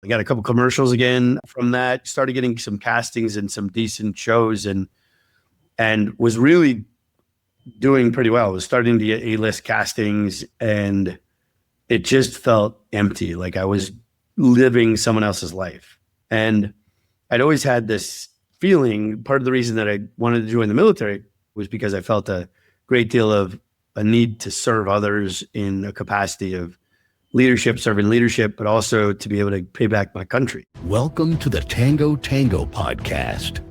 I got a couple commercials again from that, started getting some castings and some decent shows and was really doing pretty well. I was starting to get A-list castings and it just felt empty. Like I was living someone else's life. And I'd always had this feeling, part of the reason that I wanted to join the military was because I felt a great deal of a need to serve others in a capacity of leadership, serving leadership, but also to be able to pay back my country. Welcome to the Tango Tango podcast.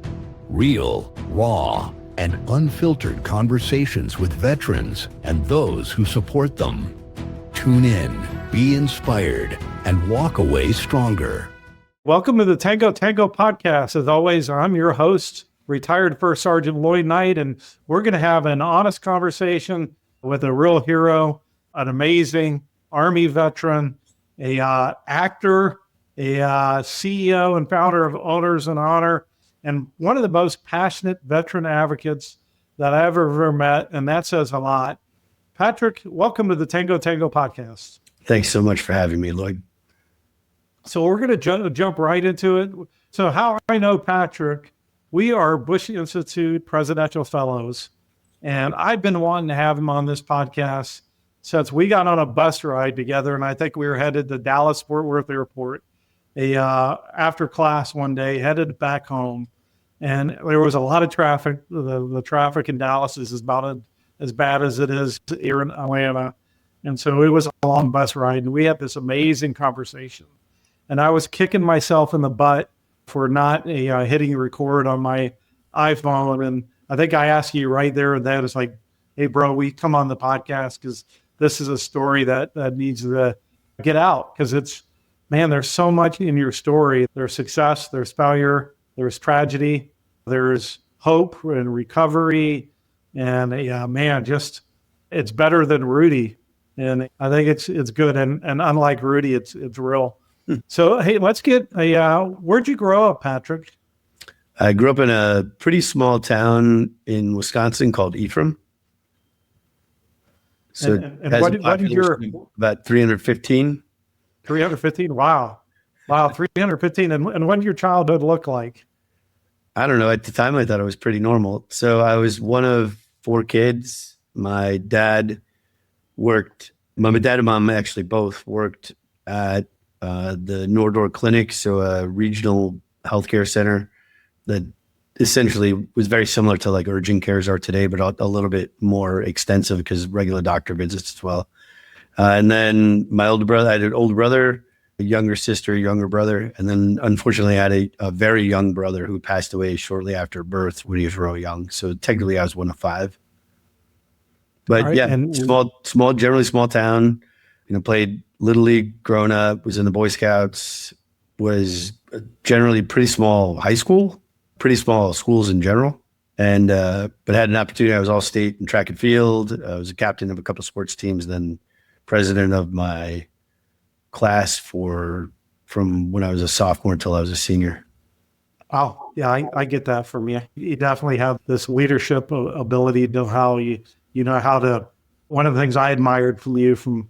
Real, raw, and unfiltered conversations with veterans and those who support them. Tune in, be inspired, and walk away stronger. Welcome to the Tango Tango podcast. As always, I'm your host, retired First Sergeant Lloyd Knight, and we're going to have an honest conversation with a real hero, an amazing Army veteran, a actor, a CEO and founder of Owners in Honor, and one of the most passionate veteran advocates that I've ever met, and that says a lot. Patrick, welcome to the Tango Tango podcast. Thanks so much for having me, Lloyd. So we're going to jump right into it. So how I know Patrick, we are Bush Institute Presidential Fellows, and I've been wanting to have him on this podcast since we got on a bus ride together, and I think we were headed to Dallas-Fort Worth Airport after class one day, headed back home, and there was a lot of traffic. The traffic in Dallas is about as bad as it is here in Atlanta, and so it was a long bus ride, and we had this amazing conversation. And I was kicking myself in the butt for not hitting record on my iPhone. And I think I asked you right there and then, it's like, hey, bro, we come on the podcast because this is a story that needs to get out. Because there's so much in your story. There's success, there's failure, there's tragedy, there's hope and recovery. And it's better than Rudy. And I think it's good. And unlike Rudy, it's real. So, hey, let's get where'd you grow up, Patrick? I grew up in a pretty small town in Wisconsin called Ephraim. So and what did your about 315? 315? Wow, 315. And what did your childhood look like? I don't know. At the time, I thought it was pretty normal. So I was one of four kids. My dad and mom actually both worked at the Nordor Clinic, so a regional healthcare center that essentially was very similar to like urgent cares are today, but a little bit more extensive because regular doctor visits as well. And then my older brother, I had an older brother, a younger sister, a younger brother, and then unfortunately I had a very young brother who passed away shortly after birth when he was real young. So technically I was one of five. But right, yeah, generally small town, played Little League growing up, was in the Boy Scouts, was generally pretty small high school, pretty small schools in general. And, but had an opportunity. I was all state in track and field. I was a captain of a couple of sports teams, then president of my class from when I was a sophomore until I was a senior. Wow. Yeah, I get that from you. You definitely have this leadership ability to know how how to, one of the things I admired from you from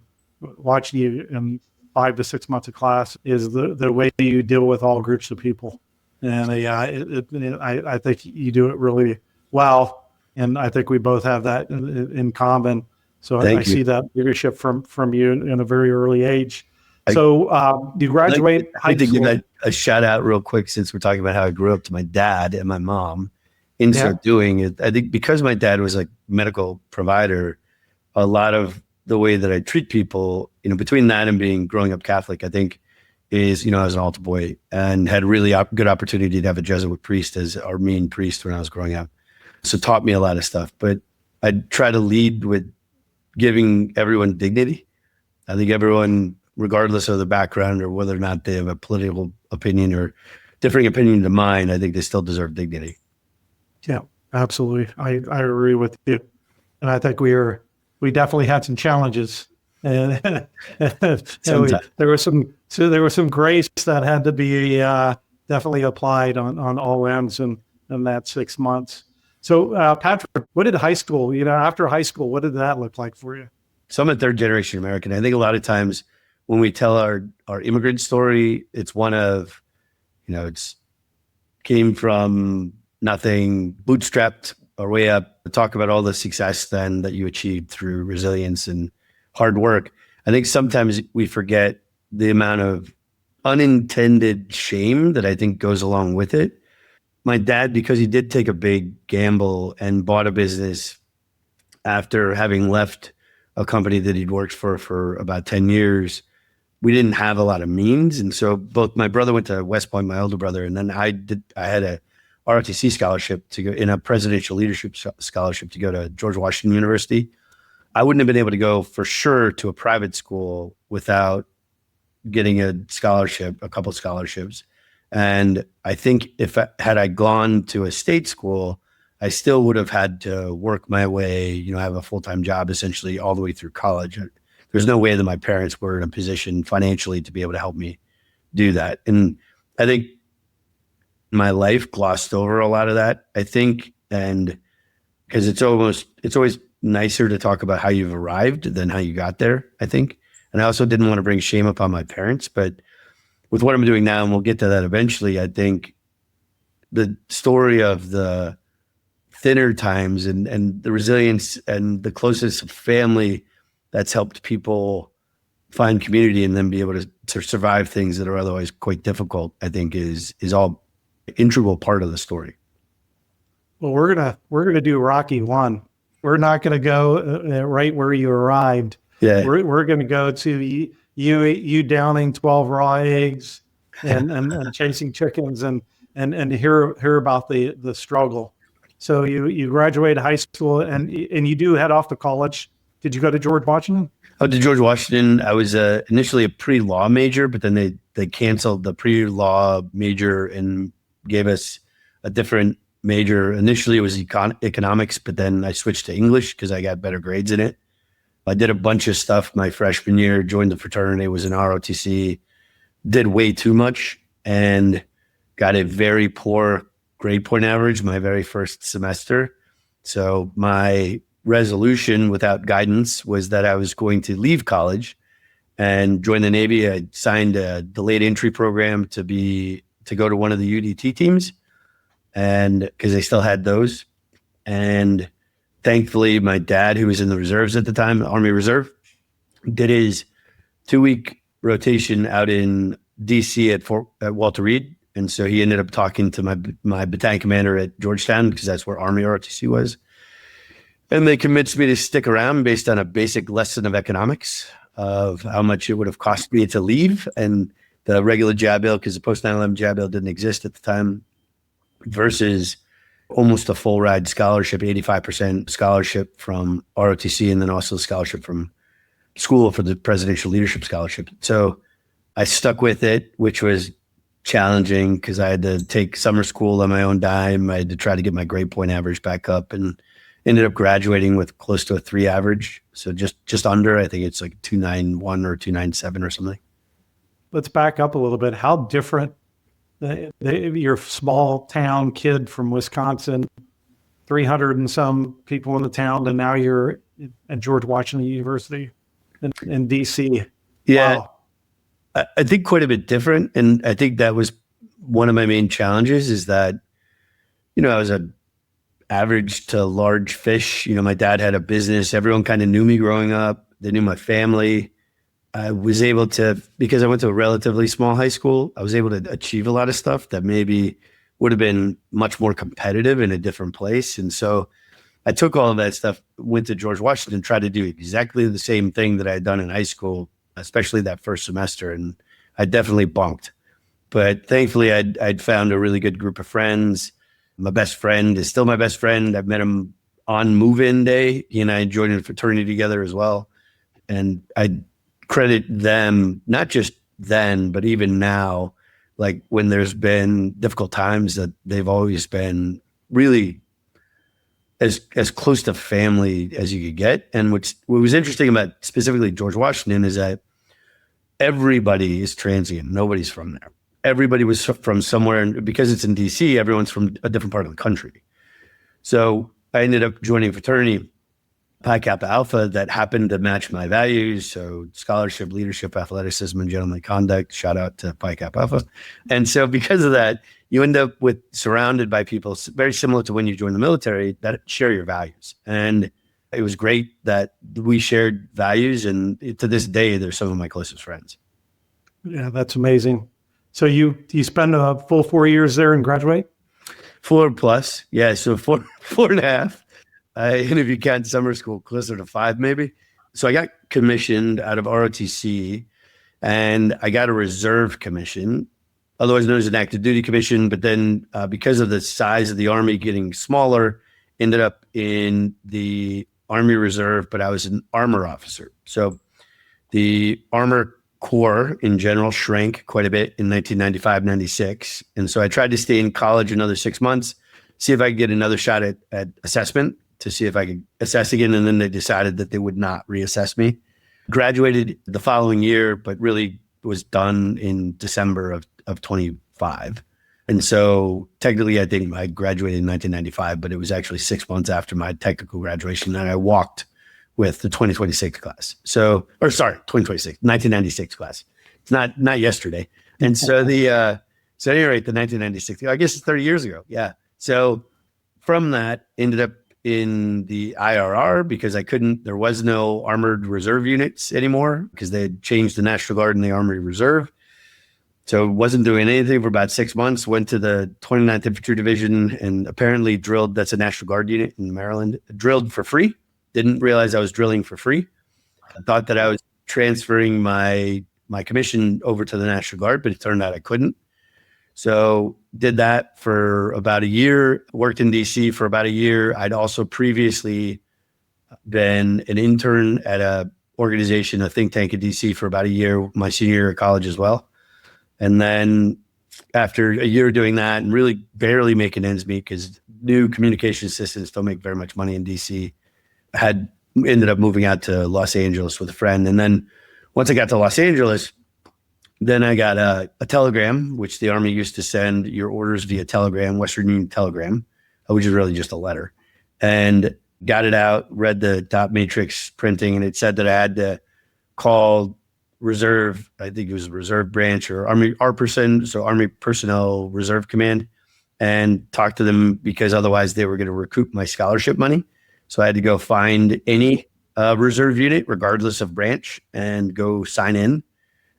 watching you in 5 to 6 months of class is the way you deal with all groups of people. And I think you do it really well. And I think we both have that in common. So I see that leadership from you in a very early age. So you graduate high school. Give that a shout out real quick since we're talking about how I grew up to my dad and my mom. In so doing it, I think because my dad was a medical provider, a lot of the way that I treat people, between that and growing up Catholic, I think is, I was an altar boy and had really good opportunity to have a Jesuit priest as our main priest when I was growing up. So taught me a lot of stuff, but I try to lead with giving everyone dignity. I think everyone, regardless of the background or whether or not they have a political opinion or differing opinion to mine, I think they still deserve dignity. Yeah, absolutely. I agree with you. And I think we definitely had some challenges, and there was some grace that had to be definitely applied on all ends in that 6 months. So Patrick, what did high school, after high school, what did that look like for you? So I'm a third generation American. I think a lot of times when we tell our immigrant story, it's one of, it's came from nothing, bootstrapped our way up, talk about all the success then that you achieved through resilience and hard work. I think sometimes we forget the amount of unintended shame that I think goes along with it. My dad, because he did take a big gamble and bought a business after having left a company that he'd worked for about 10 years, we didn't have a lot of means. And so both my brother went to West Point, my older brother, and then I had a ROTC scholarship to go in a presidential leadership scholarship to go to George Washington University. I wouldn't have been able to go for sure to a private school without getting a scholarship, a couple scholarships. And I think had I gone to a state school, I still would have had to work my way, have a full-time job essentially all the way through college. There's no way that my parents were in a position financially to be able to help me do that. And I think my life glossed over a lot of that, I think, and because it's always nicer to talk about how you've arrived than how you got there, I think. And I also didn't want to bring shame upon my parents, but with what I'm doing now, and we'll get to that eventually, I think the story of the thinner times and the resilience and the closest family that's helped people find community and then be able to survive things that are otherwise quite difficult, I think is all integral part of the story. Well, we're gonna do Rocky 1. We're not gonna go right where you arrived. Yeah, we're gonna go to you downing 12 raw eggs and chasing chickens and hear about the struggle. So you graduated high school and you do head off to college. Did you go to George Washington? Oh, to George Washington. I was initially a pre-law major, but then they canceled the pre-law major and gave us a different major. Initially, it was economics, but then I switched to English because I got better grades in it. I did a bunch of stuff my freshman year, joined the fraternity, was in ROTC, did way too much, and got a very poor grade point average my very first semester. So my resolution without guidance was that I was going to leave college and join the Navy. I signed a delayed entry program to go to one of the UDT teams, and because they still had those. And thankfully, my dad, who was in the reserves at the time, Army Reserve, did his 2-week rotation out in DC at Walter Reed. And so he ended up talking to my battalion commander at Georgetown, because that's where Army ROTC was. And they convinced me to stick around based on a basic lesson of economics of how much it would have cost me to leave, and the regular JAB bill, because the post 9/11 JAB bill didn't exist at the time, versus almost a full ride scholarship, 85% scholarship from ROTC, and then also a scholarship from school for the Presidential Leadership Scholarship. So I stuck with it, which was challenging because I had to take summer school on my own dime. I had to try to get my grade point average back up, and ended up graduating with close to a 3 average. So just under, I think it's like 291 or 297 or something. Let's back up a little bit. How different your small town kid from Wisconsin, 300 and some people in the town, and now you're at George Washington University in DC. Yeah, wow. I think quite a bit different. And I think that was one of my main challenges, is that, I was a average to large fish. My dad had a business. Everyone kind of knew me growing up. They knew my family. I was able to, because I went to a relatively small high school, I was able to achieve a lot of stuff that maybe would have been much more competitive in a different place. And so I took all of that stuff, went to George Washington, tried to do exactly the same thing that I had done in high school, especially that first semester. And I definitely bunked. But thankfully, I'd found a really good group of friends. My best friend is still my best friend. I've met him on move-in day. He and I joined a fraternity together as well. And I credit them, not just then, but even now, like when there's been difficult times, that they've always been really as close to family as you could get. And what was interesting about specifically George Washington is that everybody is transient. Nobody's from there. Everybody was from somewhere, and because it's in DC, everyone's from a different part of the country. So I ended up joining a fraternity Pi Kappa Alpha that happened to match my values. So scholarship, leadership, athleticism, and gentlemanly conduct. Shout out to Pi Kappa Alpha. And so because of that, you end up surrounded by people very similar to when you join the military that share your values. And it was great that we shared values. And to this day, they're some of my closest friends. Yeah, that's amazing. So you spend a full 4 years there and graduate? 4+. Yeah. So 4.5. And if you count summer school, closer to 5, maybe. So I got commissioned out of ROTC, and I got a reserve commission, otherwise known as an active duty commission. But then because of the size of the Army getting smaller, ended up in the Army Reserve, but I was an armor officer. So the Armor Corps in general shrank quite a bit in 1995, 96. And so I tried to stay in college another 6 months, see if I could get another shot at assessment, to see if I could assess again. And then they decided that they would not reassess me. Graduated the following year, but really was done in December of 25. And so technically, I think I graduated in 1995, but it was actually 6 months after my technical graduation. And I walked with the 2026 class. 1996 class. It's not yesterday. And so at any rate, the 1996, I guess it's 30 years ago. Yeah. So from that, ended up in the IRR because there was no armored reserve units anymore because they had changed the National Guard and the Army Reserve. So wasn't doing anything for about 6 months, went to the 29th Infantry Division and apparently drilled. That's a National Guard unit in Maryland, drilled for free. Didn't realize I was drilling for free. I thought that I was transferring my commission over to the National Guard, but it turned out I couldn't. So did that for about a year, worked in DC for about a year. I'd also previously been an intern at a organization, a think tank in DC for about a year, my senior year of college as well. And then after a year doing that and really barely making ends meet because new communication assistants don't make very much money in DC, ended up moving out to Los Angeles with a friend. And then once I got to Los Angeles, then I got a telegram, which the Army used to send your orders via telegram, Western Union telegram, which is really just a letter. And got it out, read the dot matrix printing, and it said that I had to call reserve, I think it was reserve branch or Army ARPERSON, so Army Personnel Reserve Command, and talk to them because otherwise they were going to recoup my scholarship money. So I had to go find any reserve unit, regardless of branch, and go sign in.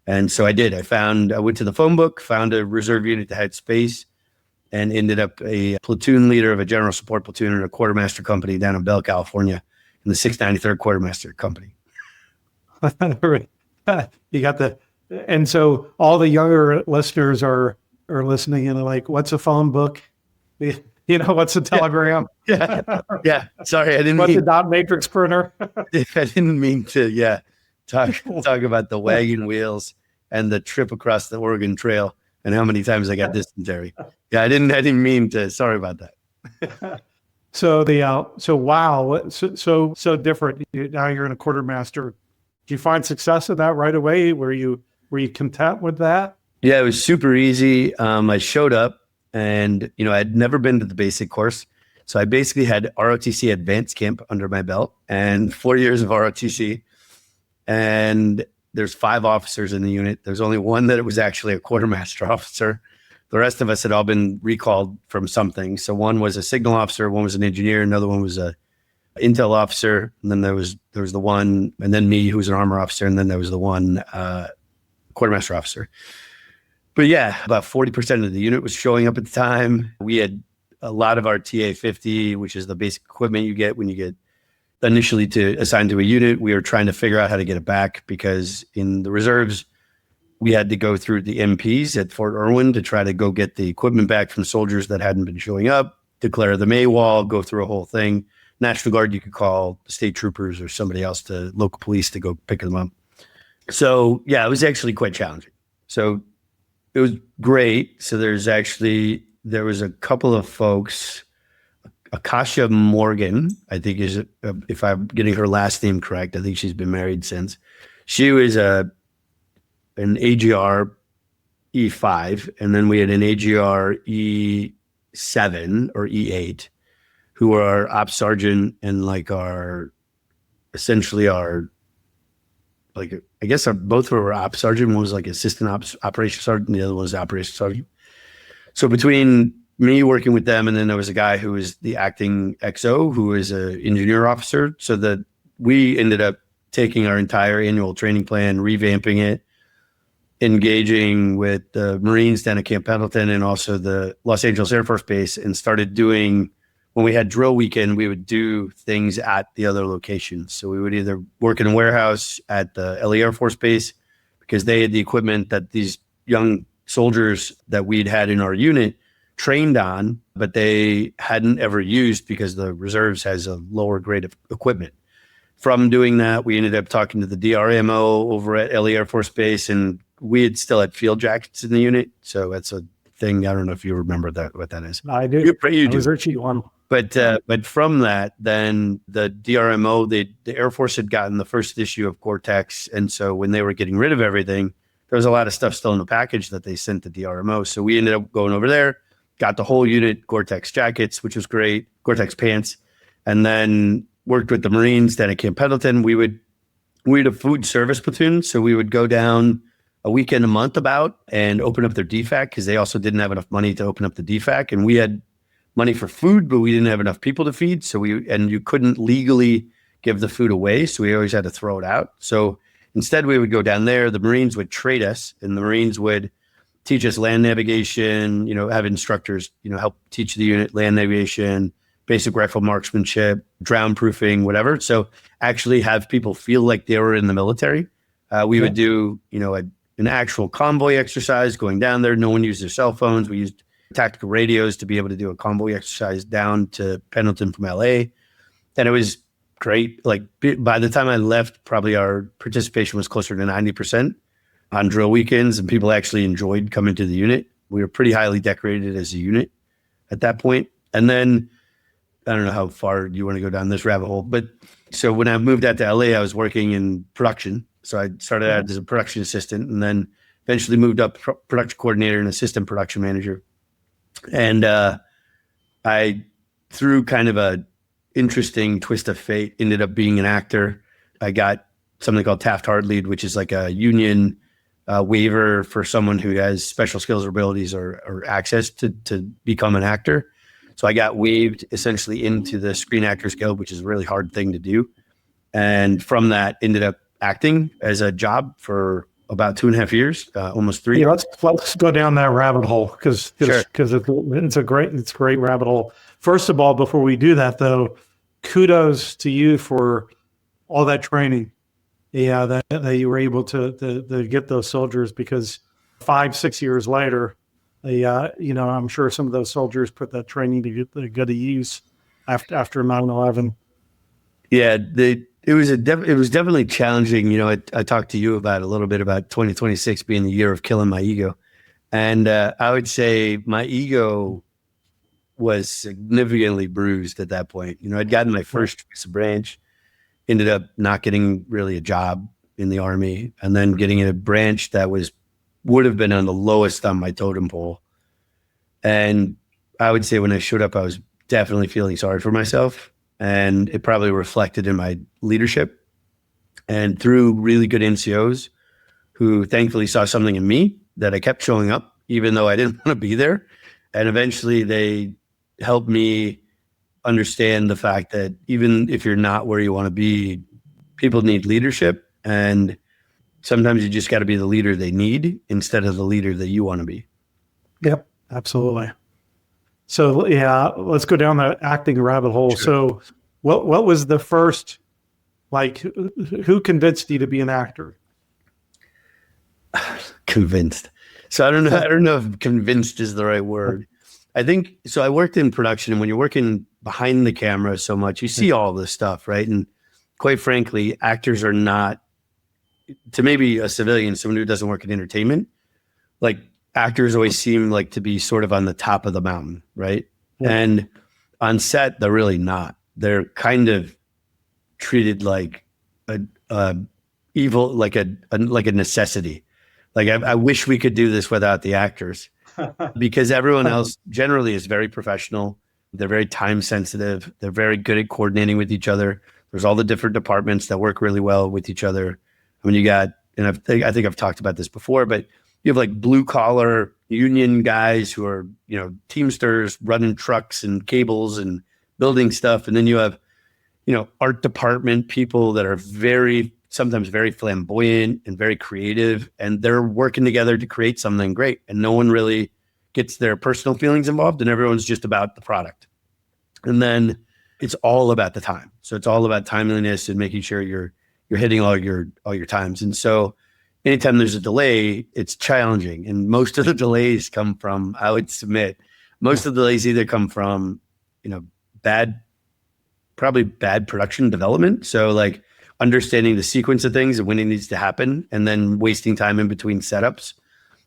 And so I did. I went to the phone book, found a reserve unit that had space, and ended up a platoon leader of a general support platoon in a quartermaster company down in Bell, California, in the 693rd Quartermaster Company. You got and so all the younger listeners are listening and like, what's a phone book? What's a telegram? Yeah. Sorry, I didn't What's mean a dot matrix printer? I didn't mean to, talk about the wagon wheels and the trip across the Oregon Trail and how many times I got dysentery. Yeah, I didn't mean to. Sorry about that. So wow, so different. Now you're in a quartermaster. Did you find success in that right away? Were you content with that? Yeah, it was super easy. I showed up and, I'd never been to the basic course. So I basically had ROTC advanced camp under my belt and 4 years of ROTC. And there's 5 officers in the unit. There's only one that it was actually a quartermaster officer. The rest of us had all been recalled from something. So one was a signal officer, one was an engineer, another one was a intel officer, and then there was the one, and then me, who was an armor officer, and then there was the one quartermaster officer. But yeah, about 40% of the unit was showing up at the time. We had a lot of our TA-50, which is the basic equipment you get when you get initially assigned to a unit. We were trying to figure out how to get it back because in the reserves, we had to go through the MPs at Fort Irwin to try to go get the equipment back from soldiers that hadn't been showing up, declare them AWOL, go through a whole thing. National Guard, you could call state troopers or somebody else, to local police, to go pick them up. So yeah, it was actually quite challenging. So it was great. So there was a couple of folks. Akasha Morgan, I think is, if I'm getting her last name correct, I think she's been married since. She was an AGR E5, and then we had an AGR E7 or E8, who were our ops sergeant and like our essentially our, like, I guess both were ops sergeant. One was like assistant operations sergeant, and the other one was operations sergeant. So between me working with them, and then there was a guy who was the acting XO, who was an engineer officer. So that we ended up taking our entire annual training plan, revamping it, engaging with the Marines down at Camp Pendleton and also the Los Angeles Air Force Base, and started doing, when we had drill weekend, we would do things at the other locations. So we would either work in a warehouse at the LA Air Force Base because they had the equipment that these young soldiers that we'd had in our unit trained on, but they hadn't ever used because the reserves has a lower grade of equipment. From doing that, we ended up talking to the DRMO over at LA Air Force Base, and we had still had field jackets in the unit. So that's a thing. I don't know if you remember that, what that is. I do. You do. Was Richie one. But from that, then the DRMO, the Air Force had gotten the first issue of Gore-Tex. And so when they were getting rid of everything, there was a lot of stuff still in the package that they sent to DRMO. So we ended up going over there, got the whole unit Gore-Tex jackets, which was great, Gore-Tex pants, and then worked with the Marines down at Camp Pendleton. We had a food service platoon. So we would go down a weekend a month about and open up their DFAC, because they also didn't have enough money to open up the DFAC. And we had money for food, but we didn't have enough people to feed. So you couldn't legally give the food away. So we always had to throw it out. So instead we would go down there. The Marines would trade us, and the Marines would teach us land navigation, have instructors, help teach the unit land navigation, basic rifle marksmanship, drown proofing, whatever. So actually have people feel like they were in the military. We would do, an actual convoy exercise going down there. No one used their cell phones. We used tactical radios to be able to do a convoy exercise down to Pendleton from LA. And it was great. Like, by the time I left, probably our participation was closer to 90% on drill weekends, and people actually enjoyed coming to the unit. We were pretty highly decorated as a unit at that point. And then I don't know how far you want to go down this rabbit hole, but so when I moved out to LA, I was working in production. So I started out as a production assistant, and then eventually moved up production coordinator and assistant production manager. And I, through kind of a interesting twist of fate, ended up being an actor. I got something called Taft-Hart Lead, which is like a union waiver for someone who has special skills or abilities or access to become an actor. So I got waived essentially into the Screen Actors Guild, which is a really hard thing to do. And from that, ended up acting as a job for about 2.5 years, almost 3. Yeah, let's go down that rabbit hole, because Sure. it's a great rabbit hole. First of all, before we do that though, kudos to you for all that training. Yeah, that you were able to get those soldiers, because 5-6 years later, I'm sure some of those soldiers put that training to good use after 9/11. Yeah, it was definitely challenging. I talked to you about a little bit about 2026 being the year of killing my ego. And I would say my ego was significantly bruised at that point. I'd gotten my first branch, ended up not getting really a job in the Army, and then getting in a branch that would have been on the lowest on my totem pole. And I would say when I showed up, I was definitely feeling sorry for myself. And it probably reflected in my leadership. And through really good NCOs who thankfully saw something in me that I kept showing up, even though I didn't want to be there. And eventually they helped me understand the fact that even if you're not where you want to be, people need leadership. And sometimes you just got to be the leader they need instead of the leader that you want to be. Yep, absolutely. So yeah, let's go down the acting rabbit hole. Sure. So what was the first, who convinced you to be an actor? Convinced. So I don't know if convinced is the right word. I think, so I worked in production, and when you're working behind the camera so much, you see all this stuff, right? And quite frankly, actors are not, to maybe a civilian, someone who doesn't work in entertainment, like actors always seem like to be sort of on the top of the mountain, right? Yeah. And on set, they're really not. They're kind of treated like a evil, like a necessity. Like I wish we could do this without the actors, because everyone else generally is very professional. They're very time sensitive. They're very good at coordinating with each other. There's all the different departments that work really well with each other. I mean, you got, and I think I've talked about this before, but you have like blue collar union guys who are, Teamsters running trucks and cables and building stuff. And then you have, art department people that are sometimes very flamboyant and very creative, and they're working together to create something great. And no one really gets their personal feelings involved, and everyone's just about the product. And then it's all about the time. So it's all about timeliness and making sure you're hitting all your times. And so anytime there's a delay, it's challenging. And most of the delays come from, I would submit, most of the delays either come from, probably bad production development. So like understanding the sequence of things and when it needs to happen, and then wasting time in between setups,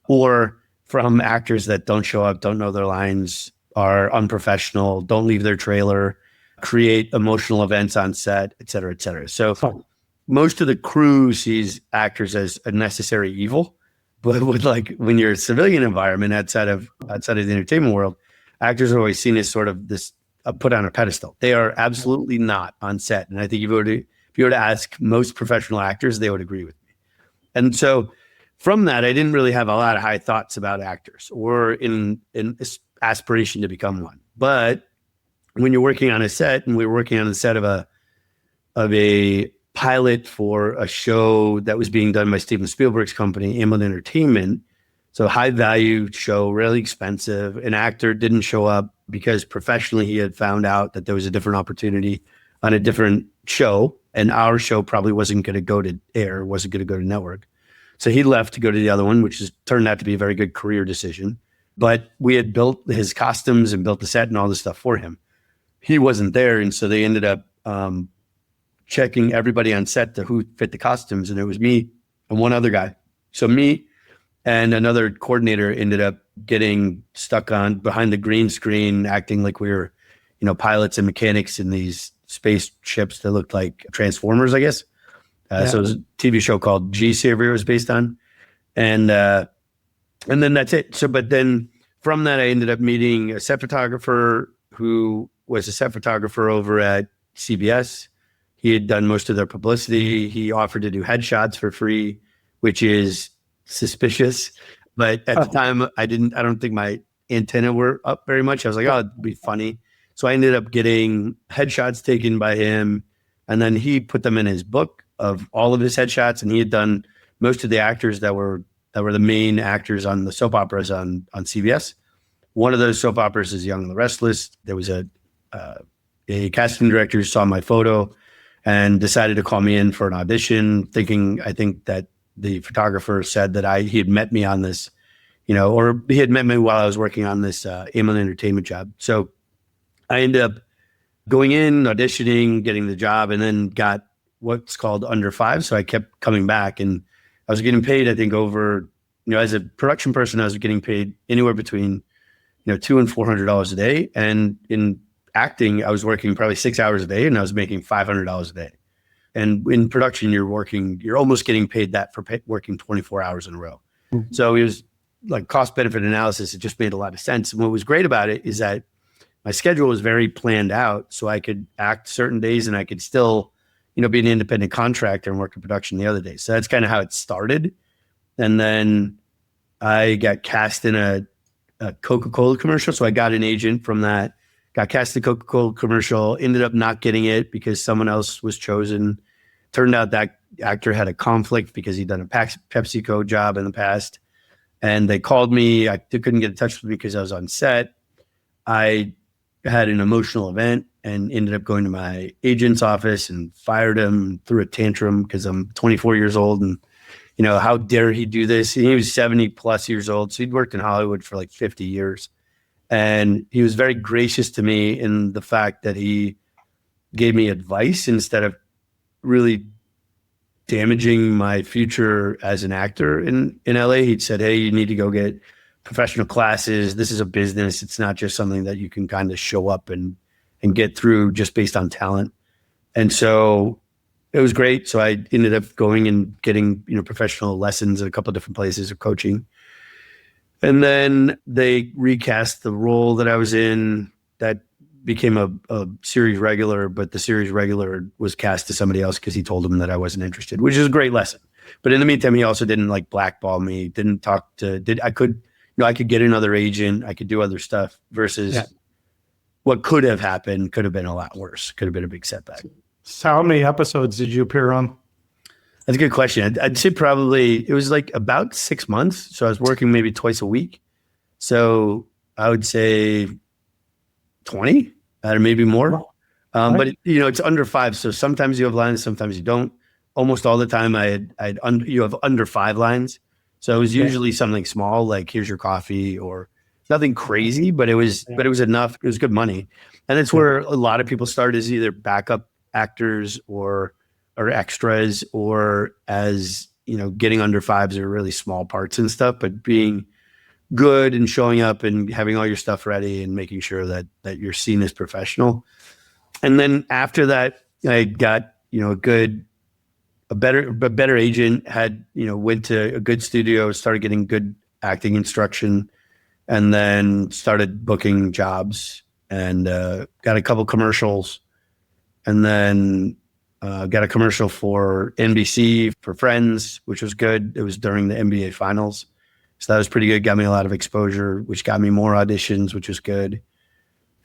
or from actors that don't show up, don't know their lines, are unprofessional, don't leave their trailer, create emotional events on set, et cetera, et cetera. So most of the crew sees actors as a necessary evil, but when you're a civilian environment outside of the entertainment world, actors are always seen as sort of this put on a pedestal. They are absolutely not on set. And I think if you were to ask most professional actors, they would agree with me. And so from that, I didn't really have a lot of high thoughts about actors or in aspiration to become one. But when you're working on a set, and we were working on the set of a pilot for a show that was being done by Steven Spielberg's company, Amblin Entertainment. So high value show, really expensive. An actor didn't show up because professionally he had found out that there was a different opportunity on a different show, and our show probably wasn't going to go to air, wasn't going to go to network. So he left to go to the other one, which turned out to be a very good career decision. But we had built his costumes and built the set and all this stuff for him. He wasn't there, and so they ended up checking everybody on set to who fit the costumes, and it was me and one other guy. So me and another coordinator ended up getting stuck on behind the green screen, acting like we were, pilots and mechanics in these spaceships that looked like Transformers, I guess. So it was a TV show called G-Savior it was based on. And then that's it. So, but then from that, I ended up meeting a set photographer who was a set photographer over at CBS. He had done most of their publicity. He offered to do headshots for free, which is suspicious. But at the time, I don't think my antenna were up very much. I was like, oh, it'd be funny. So I ended up getting headshots taken by him. And then he put them in his book of all of his headshots. And he had done most of the actors that were the main actors on the soap operas on CBS. One of those soap operas is Young and the Restless. There was a casting director who saw my photo and decided to call me in for an audition, I think that the photographer said that he had met me on this, or he had met me while I was working on this Amblin Entertainment job. So I ended up going in, auditioning, getting the job, and then got what's called under five. So I kept coming back, and I was getting paid, I think, over, as a production person, I was getting paid anywhere between, $200 and $400 a day. And in acting, I was working probably 6 hours a day, and I was making $500 a day. And in production, you're almost getting paid that for working 24 hours in a row. Mm-hmm. So it was like cost benefit analysis. It just made a lot of sense. And what was great about it is that my schedule was very planned out, so I could act certain days and I could still, be an independent contractor and work in production the other days. So that's kind of how it started. And then I got cast in a Coca-Cola commercial. So I got an agent from that, got cast in a Coca-Cola commercial, ended up not getting it because someone else was chosen. Turned out that actor had a conflict because he'd done a PepsiCo job in the past. And they called me. I couldn't get in touch with me because I was on set. I had an emotional event and ended up going to my agent's office and fired him, threw a tantrum because I'm 24 years old. And, how dare he do this? And he was 70 plus years old. So he'd worked in Hollywood for like 50 years. And he was very gracious to me in the fact that he gave me advice instead of really damaging my future as an actor in LA. He'd said, hey, you need to go get professional classes. This is a business. It's not just something that you can kind of show up and get through just based on talent. And so it was great. So I ended up going and getting, professional lessons at a couple of different places of coaching. And then they recast the role that I was in that became a series regular, but the series regular was cast to somebody else because he told him that I wasn't interested, which is a great lesson. But in the meantime, he also didn't like blackball me, didn't talk to, I could get another agent, I could do other stuff versus what could have happened could have been a lot worse, could have been a big setback. So how many episodes did you appear on? That's a good question. I'd say probably it was like about 6 months. So I was working maybe twice a week. So I would say 20 or maybe more. But it's under 5. So sometimes you have lines, sometimes you don't. Almost all the time you have under 5 lines. So it was usually something small, like here's your coffee, or nothing crazy, but it was enough. It was good money. And it's where a lot of people start as either backup actors or extras, or as, getting under 5s or really small parts and stuff, but being good and showing up and having all your stuff ready and making sure that you're seen as professional. And then after that, I got, a better agent, went to a good studio, started getting good acting instruction, and then started booking jobs and got a couple commercials, and then got a commercial for NBC for Friends, which was good. It was during the NBA finals. So that was pretty good. Got me a lot of exposure, which got me more auditions, which was good.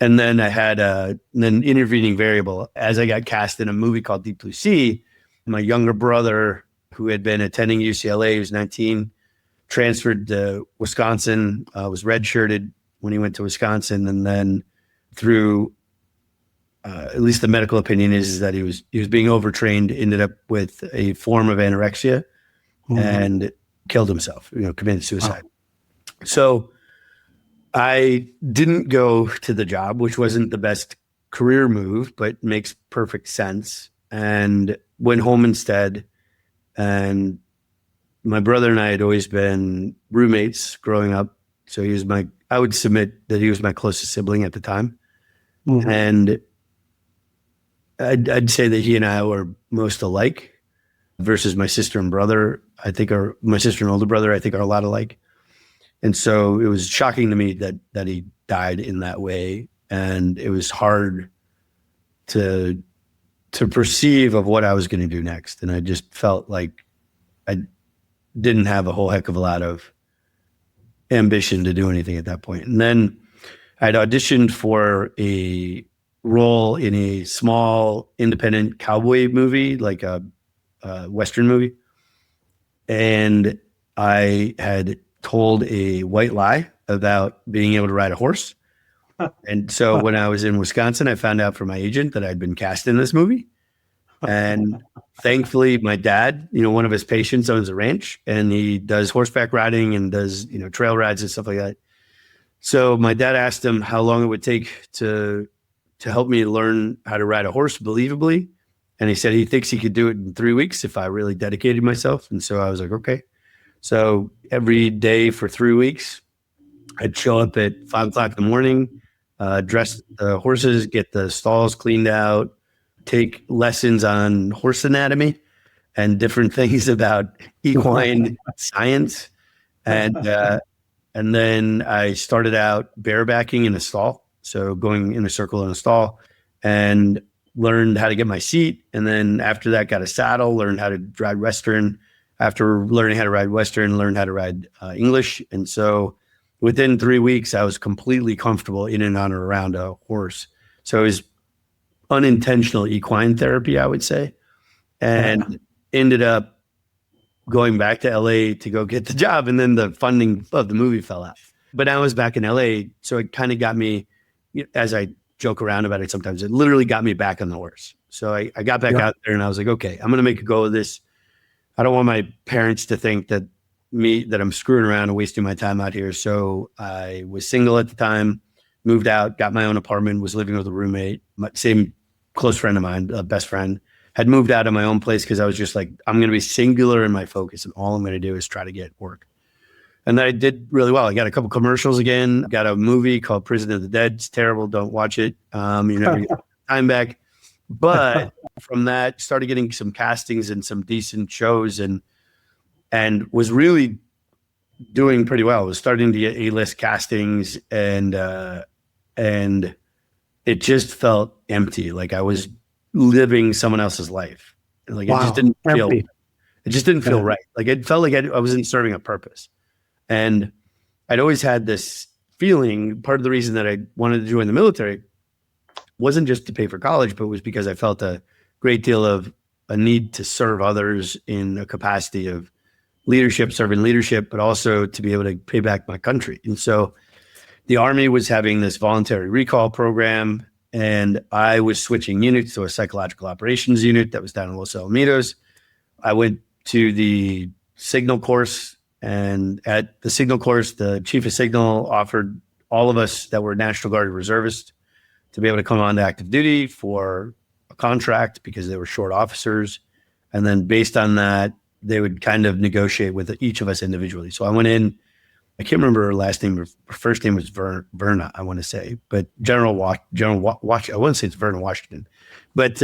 And then I had an intervening variable as I got cast in a movie called Deep Blue Sea. My younger brother, who had been attending UCLA, he was 19, transferred to Wisconsin, was redshirted when he went to Wisconsin. And then through, at least the medical opinion is that he was being overtrained, ended up with a form of anorexia and killed himself, committed suicide. So I didn't go to the job, which wasn't the best career move, but makes perfect sense, and went home instead. And my brother and I had always been roommates growing up. So I would submit that he was my closest sibling at the time. And I'd say that he and I were most alike versus my sister and brother. My sister and older brother, I think, are a lot alike. And so it was shocking to me that he died in that way. And it was hard to perceive of what I was going to do next. And I just felt like I didn't have a whole heck of a lot of ambition to do anything at that point. And then I'd auditioned for a role in a small independent cowboy movie, like a Western movie. And I had told a white lie about being able to ride a horse. And so when I was in Wisconsin, I found out from my agent that I'd been cast in this movie. And thankfully, my dad, one of his patients owns a ranch, and he does horseback riding and does, trail rides and stuff like that. So my dad asked him how long it would take to help me learn how to ride a horse believably. And he said he thinks he could do it in 3 weeks if I really dedicated myself. And so I was like, okay. So every day for 3 weeks, I'd show up at 5:00 in the morning, dress the horses, get the stalls cleaned out, take lessons on horse anatomy and different things about equine science. And then I started out barebacking in a stall. So going in a circle in a stall, and learned how to get my seat. And then after that, got a saddle, learned how to ride Western. After learning how to ride Western, learned how to ride English. And so within 3 weeks, I was completely comfortable in and on or around a horse. So it was unintentional equine therapy, I would say, and ended up going back to LA to go get the job. And then the funding of the movie fell out. But I was back in LA. So it kind of got me, as I joke around about it sometimes, it literally got me back on the horse. So I got back out there and I was like, okay, I'm going to make a go of this. I don't want my parents to think that I'm screwing around and wasting my time out here. So I was single at the time, moved out, got my own apartment, was living with a roommate, same close friend of mine, best friend, had moved out of my own place because I was just like, I'm going to be singular in my focus and all I'm going to do is try to get work. And I did really well. I got a couple commercials again, got a movie called Prison of the Dead. It's terrible. Don't watch it. You never get time back. But from that, started getting some castings and some decent shows and was really doing pretty well. I was starting to get A-list castings and it just felt empty. Like I was living someone else's life. Like it just didn't feel, Empty. it just didn't feel right. Like it felt like I wasn't serving a purpose. And I'd always had this feeling. Part of the reason that I wanted to join the military wasn't just to pay for college, but was because I felt a great deal of a need to serve others in a capacity of leadership, serving leadership, but also to be able to pay back my country. And so the Army was having this voluntary recall program, and I was switching units to a psychological operations unit that was down in Los Alamitos. I went to the signal course, and at the signal course, the chief of signal offered all of us that were National Guard reservists to be able to come on to active duty for a contract because they were short officers. And then based on that, they would kind of negotiate with each of us individually. So I went in, I can't remember her last name. Her first name was Verna, I want to say, but General Watch, I wouldn't say it's Verna Washington, but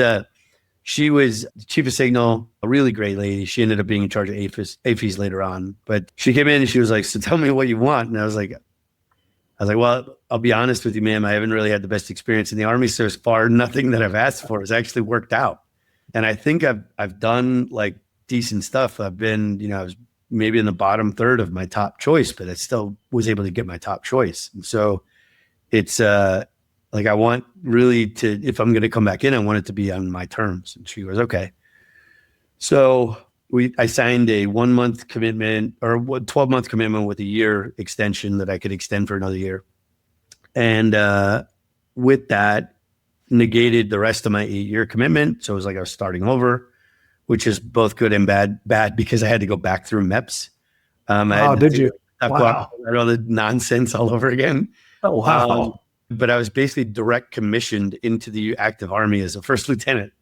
she was chief of signal, a really great lady. She ended up being in charge of AFIS later on, but she came in and she was like, so tell me what you want. And I was like, well, I'll be honest with you, ma'am. I haven't really had the best experience in the Army so far. Nothing that I've asked for has actually worked out. And I think I've done like decent stuff. I've been, I was maybe in the bottom third of my top choice, but I still was able to get my top choice. And so it's like I want really to, if I'm going to come back in, I want it to be on my terms. And she goes, okay. So I signed a 1 month commitment or 12-month commitment with a year extension that I could extend for another year. And with that, negated the rest of my 8-year commitment. So it was like I was starting over, which is both good and bad because I had to go back through MEPS. Did you? Wow. All the nonsense all over again. Oh, wow. But I was basically direct commissioned into the active Army as a first lieutenant.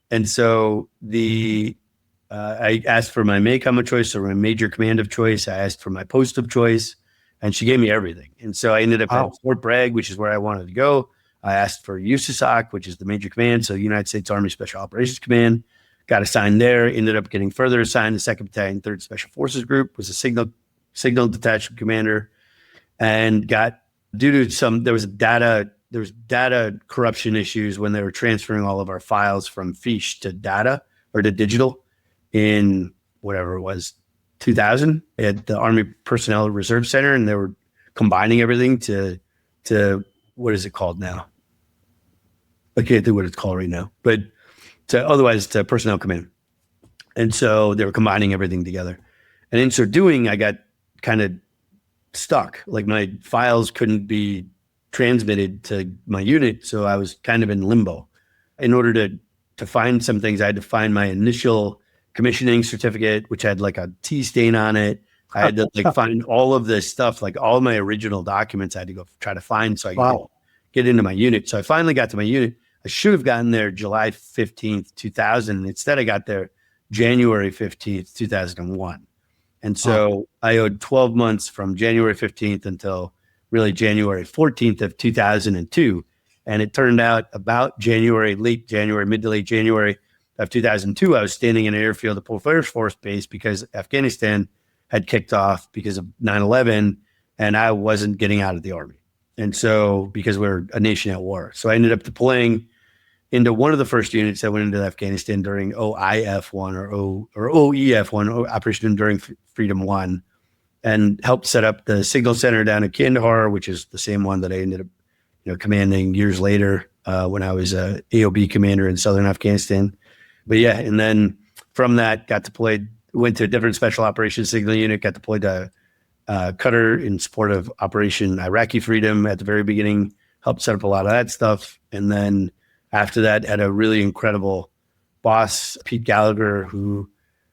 And so I asked for my MACOM of choice or my major command of choice. I asked for my post of choice, and she gave me everything. And so I ended up at Fort Bragg, which is where I wanted to go. I asked for USASOC, which is the major command, so United States Army Special Operations Command. Got assigned there. Ended up getting further assigned. The 2nd Battalion, 3rd Special Forces Group was a signal detachment commander, and got due to there was data corruption issues when they were transferring all of our files from fiche to data or to digital. In whatever it was, 2000 at the Army Personnel Reserve Center, and they were combining everything to what is it called now? I can't think what it's called right now, but to Personnel Command. And so they were combining everything together. And in so doing, I got kind of stuck. Like my files couldn't be transmitted to my unit, so I was kind of in limbo. In order to find some things, I had to find my initial commissioning certificate, which had like a T stain on it. I had to like find all of this stuff, like all of my original documents I had to go try to find so I could get into my unit. So I finally got to my unit. I should have gotten there July 15th, 2000. And instead I got there January 15th, 2001. And so I owed 12 months from January 15th until really January 14th of 2002. And it turned out about mid to late January of 2002, I was standing in an airfield at Polk Air Force Base because Afghanistan had kicked off because of 9/11, and I wasn't getting out of the Army. And so, because we're a nation at war. So I ended up deploying into one of the first units that went into Afghanistan during OIF-1 or OEF-1, Operation Enduring Freedom 1, and helped set up the signal center down at Kandahar, which is the same one that I ended up commanding years later when I was a AOB commander in southern Afghanistan. But yeah, and then from that, got deployed, went to a different special operations signal unit, got deployed to Qatar in support of Operation Iraqi Freedom at the very beginning, helped set up a lot of that stuff. And then after that, had a really incredible boss, Pete Gallagher, who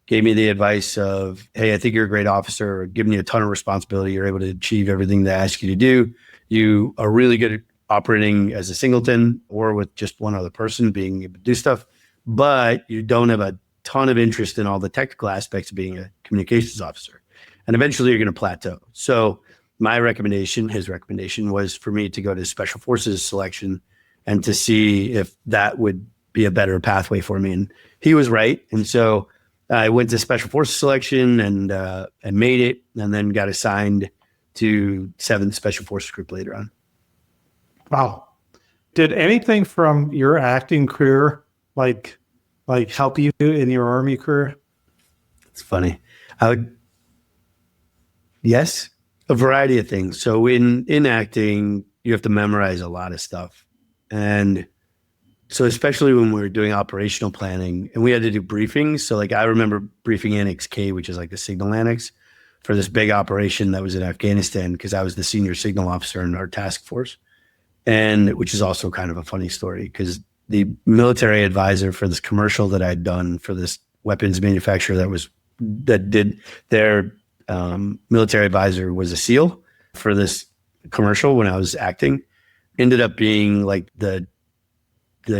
gave me the advice of, hey, I think you're a great officer, giving you a ton of responsibility. You're able to achieve everything they ask you to do. You are really good at operating as a singleton or with just one other person, being able to do stuff, but you don't have a ton of interest in all the technical aspects of being a communications officer. And eventually you're going to plateau. So his recommendation was for me to go to Special Forces selection and to see if that would be a better pathway for me. And he was right. And so I went to Special Forces selection and made it, and then got assigned to 7th Special Forces Group later on. Wow. Did anything from your acting career like help you in your Army career? It's funny. Yes, a variety of things. So in acting, you have to memorize a lot of stuff. And so especially when we were doing operational planning and we had to do briefings. So like I remember briefing Annex K, which is like the signal annex for this big operation that was in Afghanistan, because I was the senior signal officer in our task force. And which is also kind of a funny story, because the military advisor for this commercial that I'd done for this weapons manufacturer that did their military advisor was a SEAL for this commercial when I was acting, ended up being like the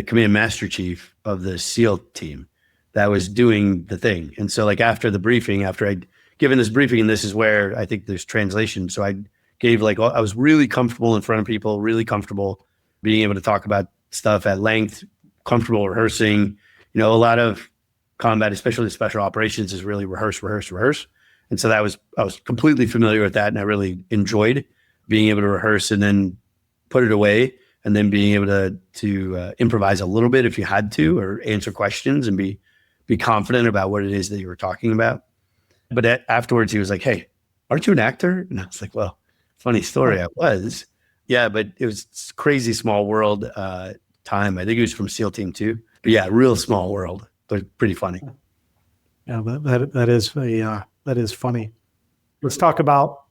command master chief of the SEAL team that was doing the thing. And so like after the briefing, after I'd given this briefing, and this is where I think there's translation. So I gave I was really comfortable in front of people, really comfortable being able to talk about stuff at length, comfortable rehearsing. A lot of combat, especially special operations, is really rehearse. And so I was completely familiar with that. And I really enjoyed being able to rehearse and then put it away, and then being able to improvise a little bit if you had to, or answer questions and be confident about what it is that you were talking about. But afterwards he was like, "Hey, aren't you an actor?" And I was like, "Well, funny story, I was." Yeah, but it was crazy small world time. I think it was from SEAL Team 2. But yeah, real small world, but pretty funny. Yeah, that is funny. Let's talk about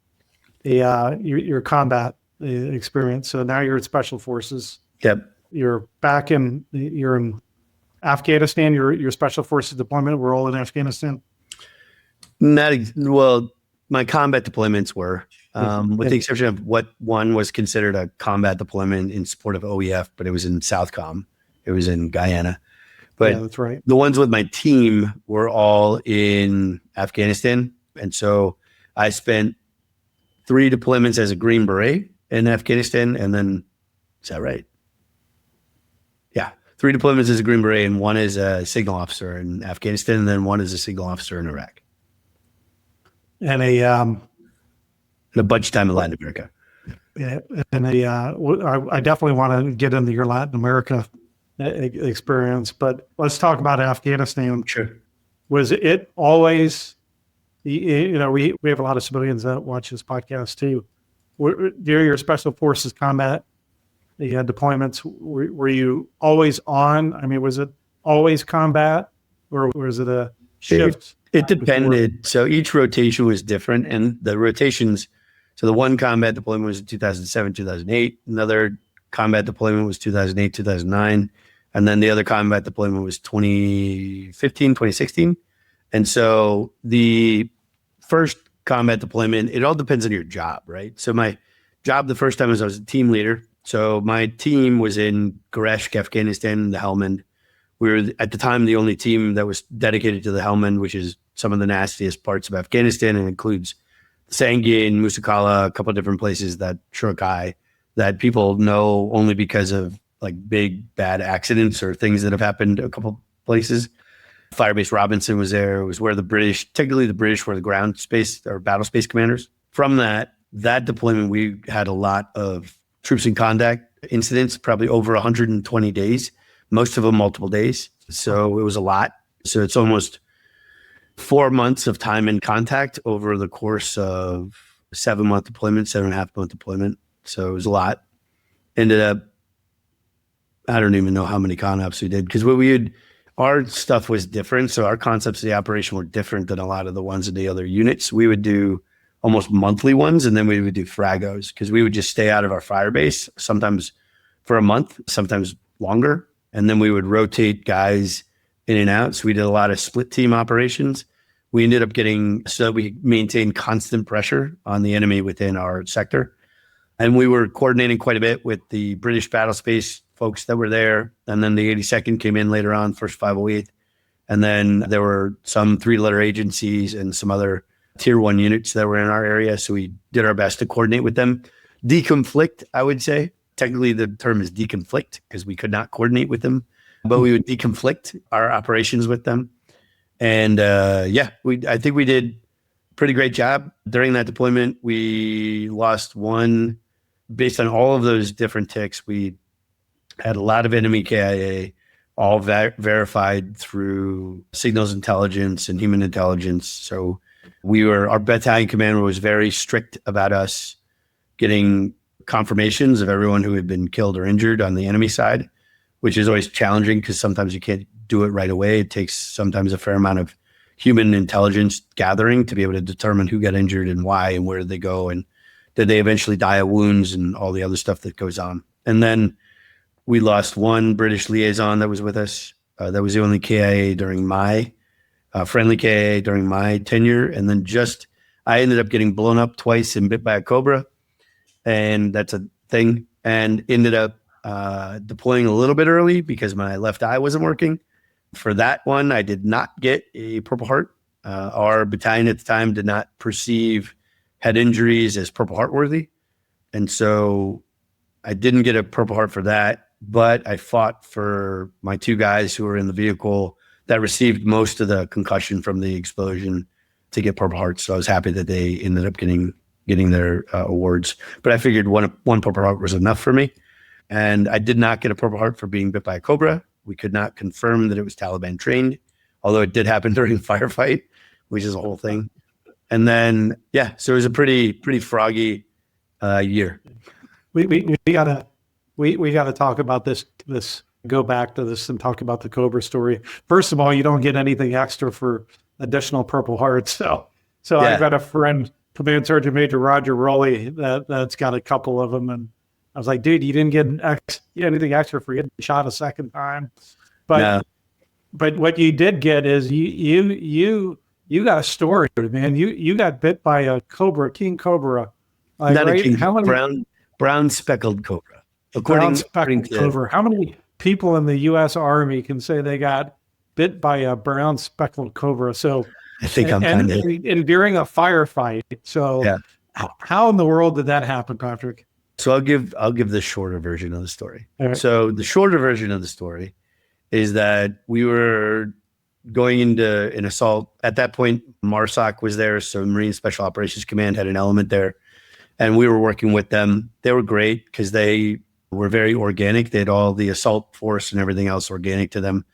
your combat experience. So now you're at Special Forces. Yep. You're in Afghanistan. Your Special Forces deployment. We're all in Afghanistan. Well, my combat deployments were, with the exception of what one was considered a combat deployment in support of OEF, but it was in Southcom. It was in Guyana. But yeah, that's right. The ones with my team were all in Afghanistan. And so I spent 3 deployments as a Green Beret in Afghanistan. And then, is that right? Yeah. 3 deployments as a Green Beret, and 1 as a signal officer in Afghanistan, and then 1 as a signal officer in Iraq. And a bunch of time in Latin America. Yeah, and I definitely want to get into your Latin America experience, but let's talk about Afghanistan. Sure. Was it always, we have a lot of civilians that watch this podcast too. During your Special Forces combat deployments, were you always on? I mean, was it always combat, or was it a shift? It depended. So each rotation was different, and the rotations. So the one combat deployment was in 2007, 2008. Another combat deployment was 2008, 2009. And then the other combat deployment was 2015, 2016. And so the first combat deployment, it all depends on your job, right? So my job the first time was I was a team leader. So my team was in Goresh, Afghanistan, the Helmand. We were at the time the only team that was dedicated to the Helmand, which is some of the nastiest parts of Afghanistan, and includes Sangin, Musakala, a couple of different places that Shurkai, that people know only because of like big bad accidents or things that have happened a couple places. Firebase Robinson was there. It was where technically the British were the ground space or battle space commanders. From that deployment, we had a lot of troops in contact incidents, probably over 120 days, most of them multiple days. So it was a lot. So it's almost 4 months of time in contact over the course of 7-month deployment, 7.5-month deployment. So it was a lot. Ended up, I don't even know how many con-ops we did, because our stuff was different. So our concepts of the operation were different than a lot of the ones in the other units. We would do almost monthly ones, and then we would do fragos, because we would just stay out of our fire base, sometimes for a month, sometimes longer. And then we would rotate guys in and out. So we did a lot of split team operations. We ended up so we maintained constant pressure on the enemy within our sector. And we were coordinating quite a bit with the British battle space folks that were there. And then the 82nd came in later on, 1st 508th. And then there were some 3-letter agencies and some other tier 1 units that were in our area. So we did our best to coordinate with them. Deconflict, I would say. Technically, the term is deconflict, because we could not coordinate with them, but we would deconflict our operations with them. And I think we did a pretty great job. During that deployment, we lost one, based on all of those different ticks. We had a lot of enemy KIA, all verified through signals intelligence and human intelligence. So our battalion commander was very strict about us getting confirmations of everyone who had been killed or injured on the enemy side, which is always challenging because sometimes you can't do it right away. It takes sometimes a fair amount of human intelligence gathering to be able to determine who got injured and why and where did they go and did they eventually die of wounds and all the other stuff that goes on. And then we lost one British liaison that was with us. That was the only KIA during my friendly KIA during my tenure. And then I ended up getting blown up twice and bit by a cobra. And that's a thing. And ended up deploying a little bit early because my left eye wasn't working. For that one, I did not get a Purple Heart. Our battalion at the time did not perceive head injuries as Purple Heart worthy. And so I didn't get a Purple Heart for that. But I fought for my two guys who were in the vehicle that received most of the concussion from the explosion to get Purple Hearts. So I was happy that they ended up getting their awards. But I figured one Purple Heart was enough for me. And I did not get a Purple Heart for being bit by a cobra. We could not confirm that it was Taliban trained, although it did happen during a firefight, which is a whole thing. And then, so it was a pretty froggy year. We got to talk about this, go back to this and talk about the Cobra story. First of all, you don't get anything extra for additional Purple Hearts. So I've got a friend, Command Sergeant Major Roger Rowley, that's got a couple of them. And I was like, dude, you didn't get anything extra for getting shot a second time. But what you did get is you got a story, man. You got bit by a cobra, king cobra. Like, not right? A king, how many, brown speckled cobra. According to cobra. How many people in the U.S. Army can say they got bit by a brown speckled cobra? So I think I'm kind of and during a firefight. So how in the world did that happen, Patrick? So I'll give the shorter version of the story. Right. So the shorter version of the story is that we were going into an assault. At that point, MARSOC was there, so Marine Special Operations Command had an element there, and we were working with them. They were great because they were very organic. They had all the assault force and everything else organic to them.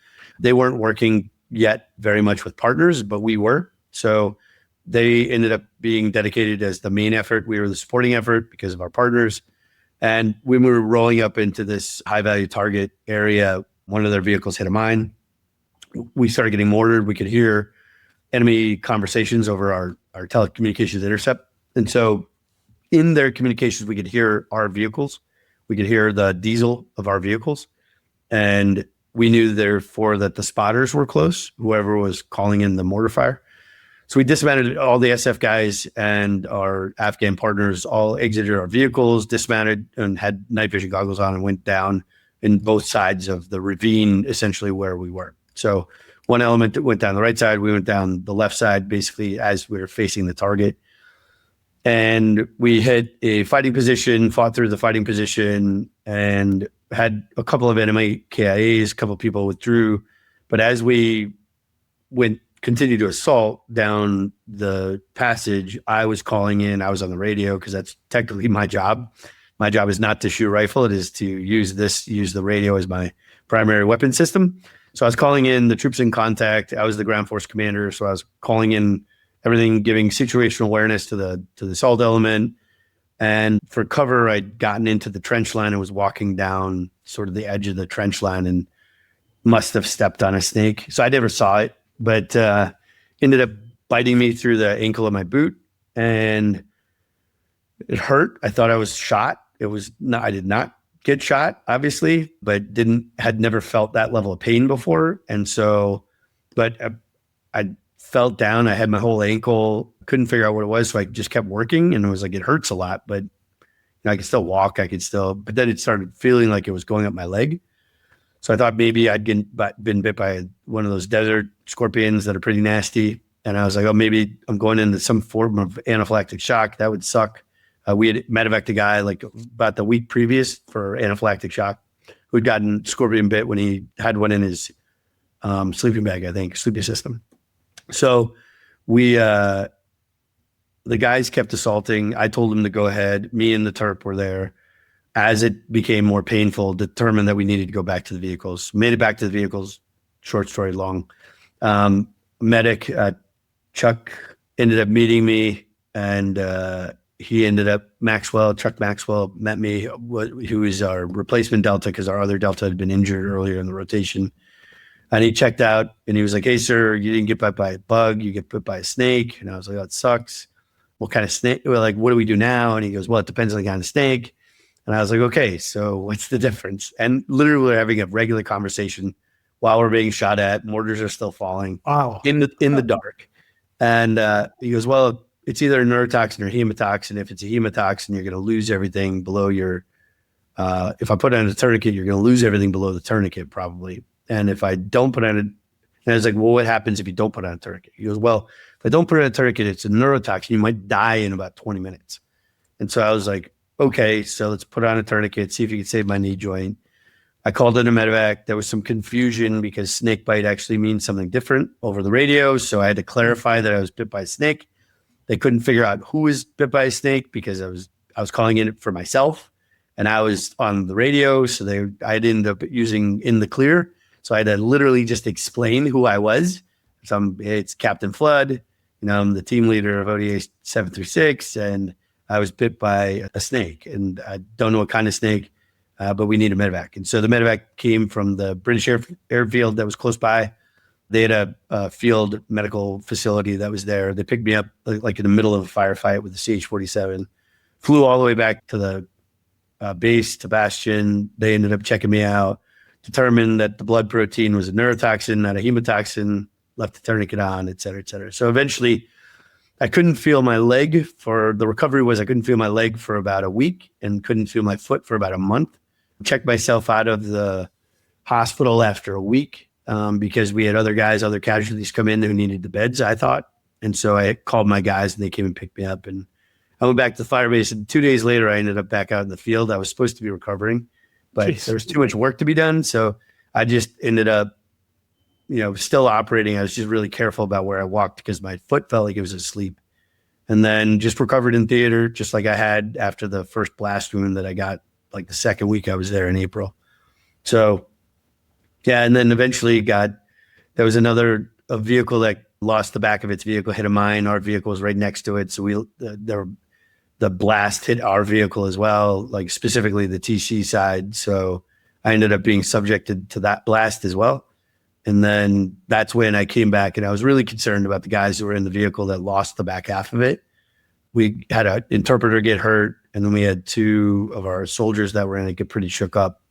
They weren't working yet very much with partners, but we were. So they ended up being dedicated as the main effort. We were the supporting effort because of our partners. And when we were rolling up into this high-value target area, one of their vehicles hit a mine. We started getting mortared. We could hear enemy conversations over our telecommunications intercept. And so in their communications, we could hear our vehicles. We could hear the diesel of our vehicles. And we knew, therefore, that the spotters were close, whoever was calling in the mortar fire. So we dismounted. All the SF guys and our Afghan partners all exited our vehicles, dismounted, and had night vision goggles on and went down in both sides of the ravine, essentially where we were. So one element that went down the right side, we went down the left side, basically as we were facing the target. And we hit a fighting position, fought through the fighting position, and had a couple of enemy KIAs, a couple of people withdrew. But as we continued to assault down the passage, I was calling in. I was on the radio because that's technically my job. My job is not to shoot a rifle. It is to use the radio as my primary weapon system. So I was calling in the troops in contact. I was the ground force commander. So I was calling in everything, giving situational awareness to the assault element. And for cover, I'd gotten into the trench line and was walking down sort of the edge of the trench line and must have stepped on a snake. So I never saw it, but ended up biting me through the ankle of my boot, and it hurt. I thought I was shot. I did not get shot, obviously, but had never felt that level of pain before. And so, but I felt down. I had my whole ankle, couldn't figure out what it was. So I just kept working, and it was like, it hurts a lot, but I could still walk. But then it started feeling like it was going up my leg. So I thought maybe I'd been bit by one of those desert scorpions that are pretty nasty. And I was like, oh, maybe I'm going into some form of anaphylactic shock. That would suck. We had medevaced a guy like about the week previous for anaphylactic shock who'd gotten scorpion bit when he had one in his sleeping bag, I think, sleeping system. So the guys kept assaulting. I told them to go ahead. Me and the Terp were there. as it became more painful, determined that we needed to go back to the vehicles. Made it back to the vehicles. Short story long. Medic Chuck ended up meeting me, and he ended up Chuck Maxwell met me, who was our replacement Delta because our other Delta had been injured earlier in the rotation. And he checked out and he was like, "Hey, sir, you didn't get bit by a bug. You get bit by a snake." And I was like, "That sucks. What kind of snake? We're like, what do we do now?" And he goes, "Well, it depends on the kind of snake." And I was like, "Okay, so what's the difference?" And literally we're having a regular conversation while we're being shot at. Mortars are still falling in the dark. And he goes, "Well, it's either a neurotoxin or hemotoxin. If it's a hemotoxin, you're going to lose everything below your, if I put on a tourniquet, you're going to lose everything below the tourniquet probably. And if I don't put on it," and I was like, "Well, what happens if you don't put on a tourniquet?" He goes, "Well, if I don't put on a tourniquet, it's a neurotoxin. You might die in about 20 minutes. And so I was like, "Okay, so let's put on a tourniquet, see if you can save my knee joint." I called in a medevac. There was some confusion because snake bite actually means something different over the radio. So I had to clarify that I was bit by a snake. They couldn't figure out who was bit by a snake because I was calling in for myself and I was on the radio. So I'd end up using in the clear. So I had to literally just explain who I was. So it's Captain Flood. I'm the team leader of ODA 736, and I was bit by a snake, and I don't know what kind of snake, but we need a medevac. And so the medevac came from the British airfield that was close by. They had a field medical facility that was there. They picked me up like in the middle of a firefight with the CH-47, flew all the way back to the base to Bastion. They ended up checking me out, determined that the blood protein was a neurotoxin, not a hemotoxin, left the tourniquet on, et cetera, et cetera. So eventually I couldn't feel my leg the recovery was I couldn't feel my leg for about a week and couldn't feel my foot for about a month. Checked myself out of the hospital after a week because we had other casualties come in who needed the beds, I thought. And so I called my guys and they came and picked me up. And I went back to the fire base. And 2 days later, I ended up back out in the field. I was supposed to be recovering, but there was too much work to be done. So I just ended up, still operating. I was just really careful about where I walked because my foot felt like it was asleep. And then just recovered in theater, just like I had after the first blast wound that I got like the second week I was there in April. So, yeah. And then eventually there was a vehicle that lost the back of its vehicle, hit a mine. Our vehicle was right next to it. So the blast hit our vehicle as well, like specifically the TC side. So I ended up being subjected to that blast as well. And then that's when I came back and I was really concerned about the guys who were in the vehicle that lost the back half of it. We had an interpreter get hurt, and then we had two of our soldiers that were in it get pretty shook up.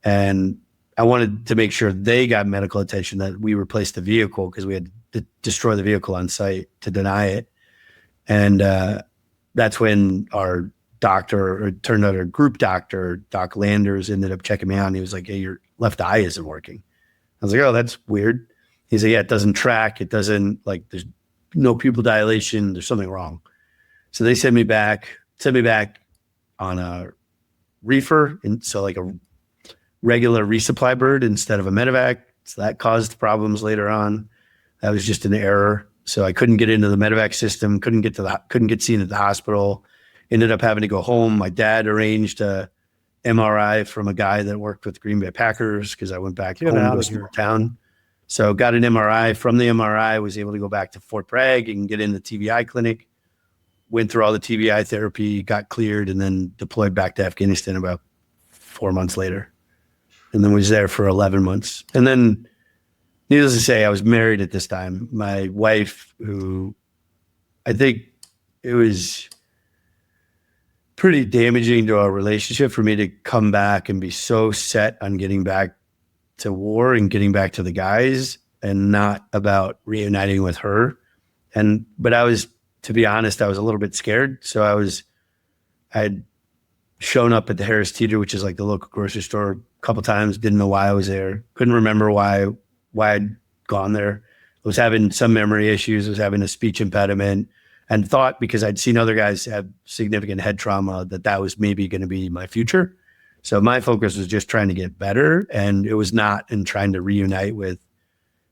And I wanted to make sure they got medical attention, that we replaced the vehicle because we had to destroy the vehicle on site to deny it. And that's when our doctor, or it turned out our group doctor, Doc Landers, ended up checking me out. And he was like, "Hey, your left eye isn't working." I was like, "Oh, that's weird." He's like, "Yeah, it doesn't track. It doesn't, there's no pupil dilation. There's something wrong." So they sent me back on a reefer. And so like a regular resupply bird instead of a medevac. So that caused problems later on. That was just an error. So I couldn't get into the medevac system, couldn't get seen at the hospital. Ended up having to go home. My dad arranged a MRI from a guy that worked with Green Bay Packers because I went back home to a small town. So got an MRI. From the MRI, was able to go back to Fort Bragg and get in the TBI clinic. Went through all the TBI therapy, got cleared, and then deployed back to Afghanistan about 4 months later. And then was there for 11 months. And then, needless to say, I was married at this time. My wife, who I think it was pretty damaging to our relationship for me to come back and be so set on getting back to war and getting back to the guys and not about reuniting with her. But I was, to be honest, I was a little bit scared. So I had shown up at the Harris Teeter, which is like the local grocery store, a couple times. Didn't know why I was there. Couldn't remember why I'd gone there. I was having some memory issues. I was having a speech impediment, and thought, because I'd seen other guys have significant head trauma, that was maybe going to be my future. So my focus was just trying to get better. And it was not in trying to reunite with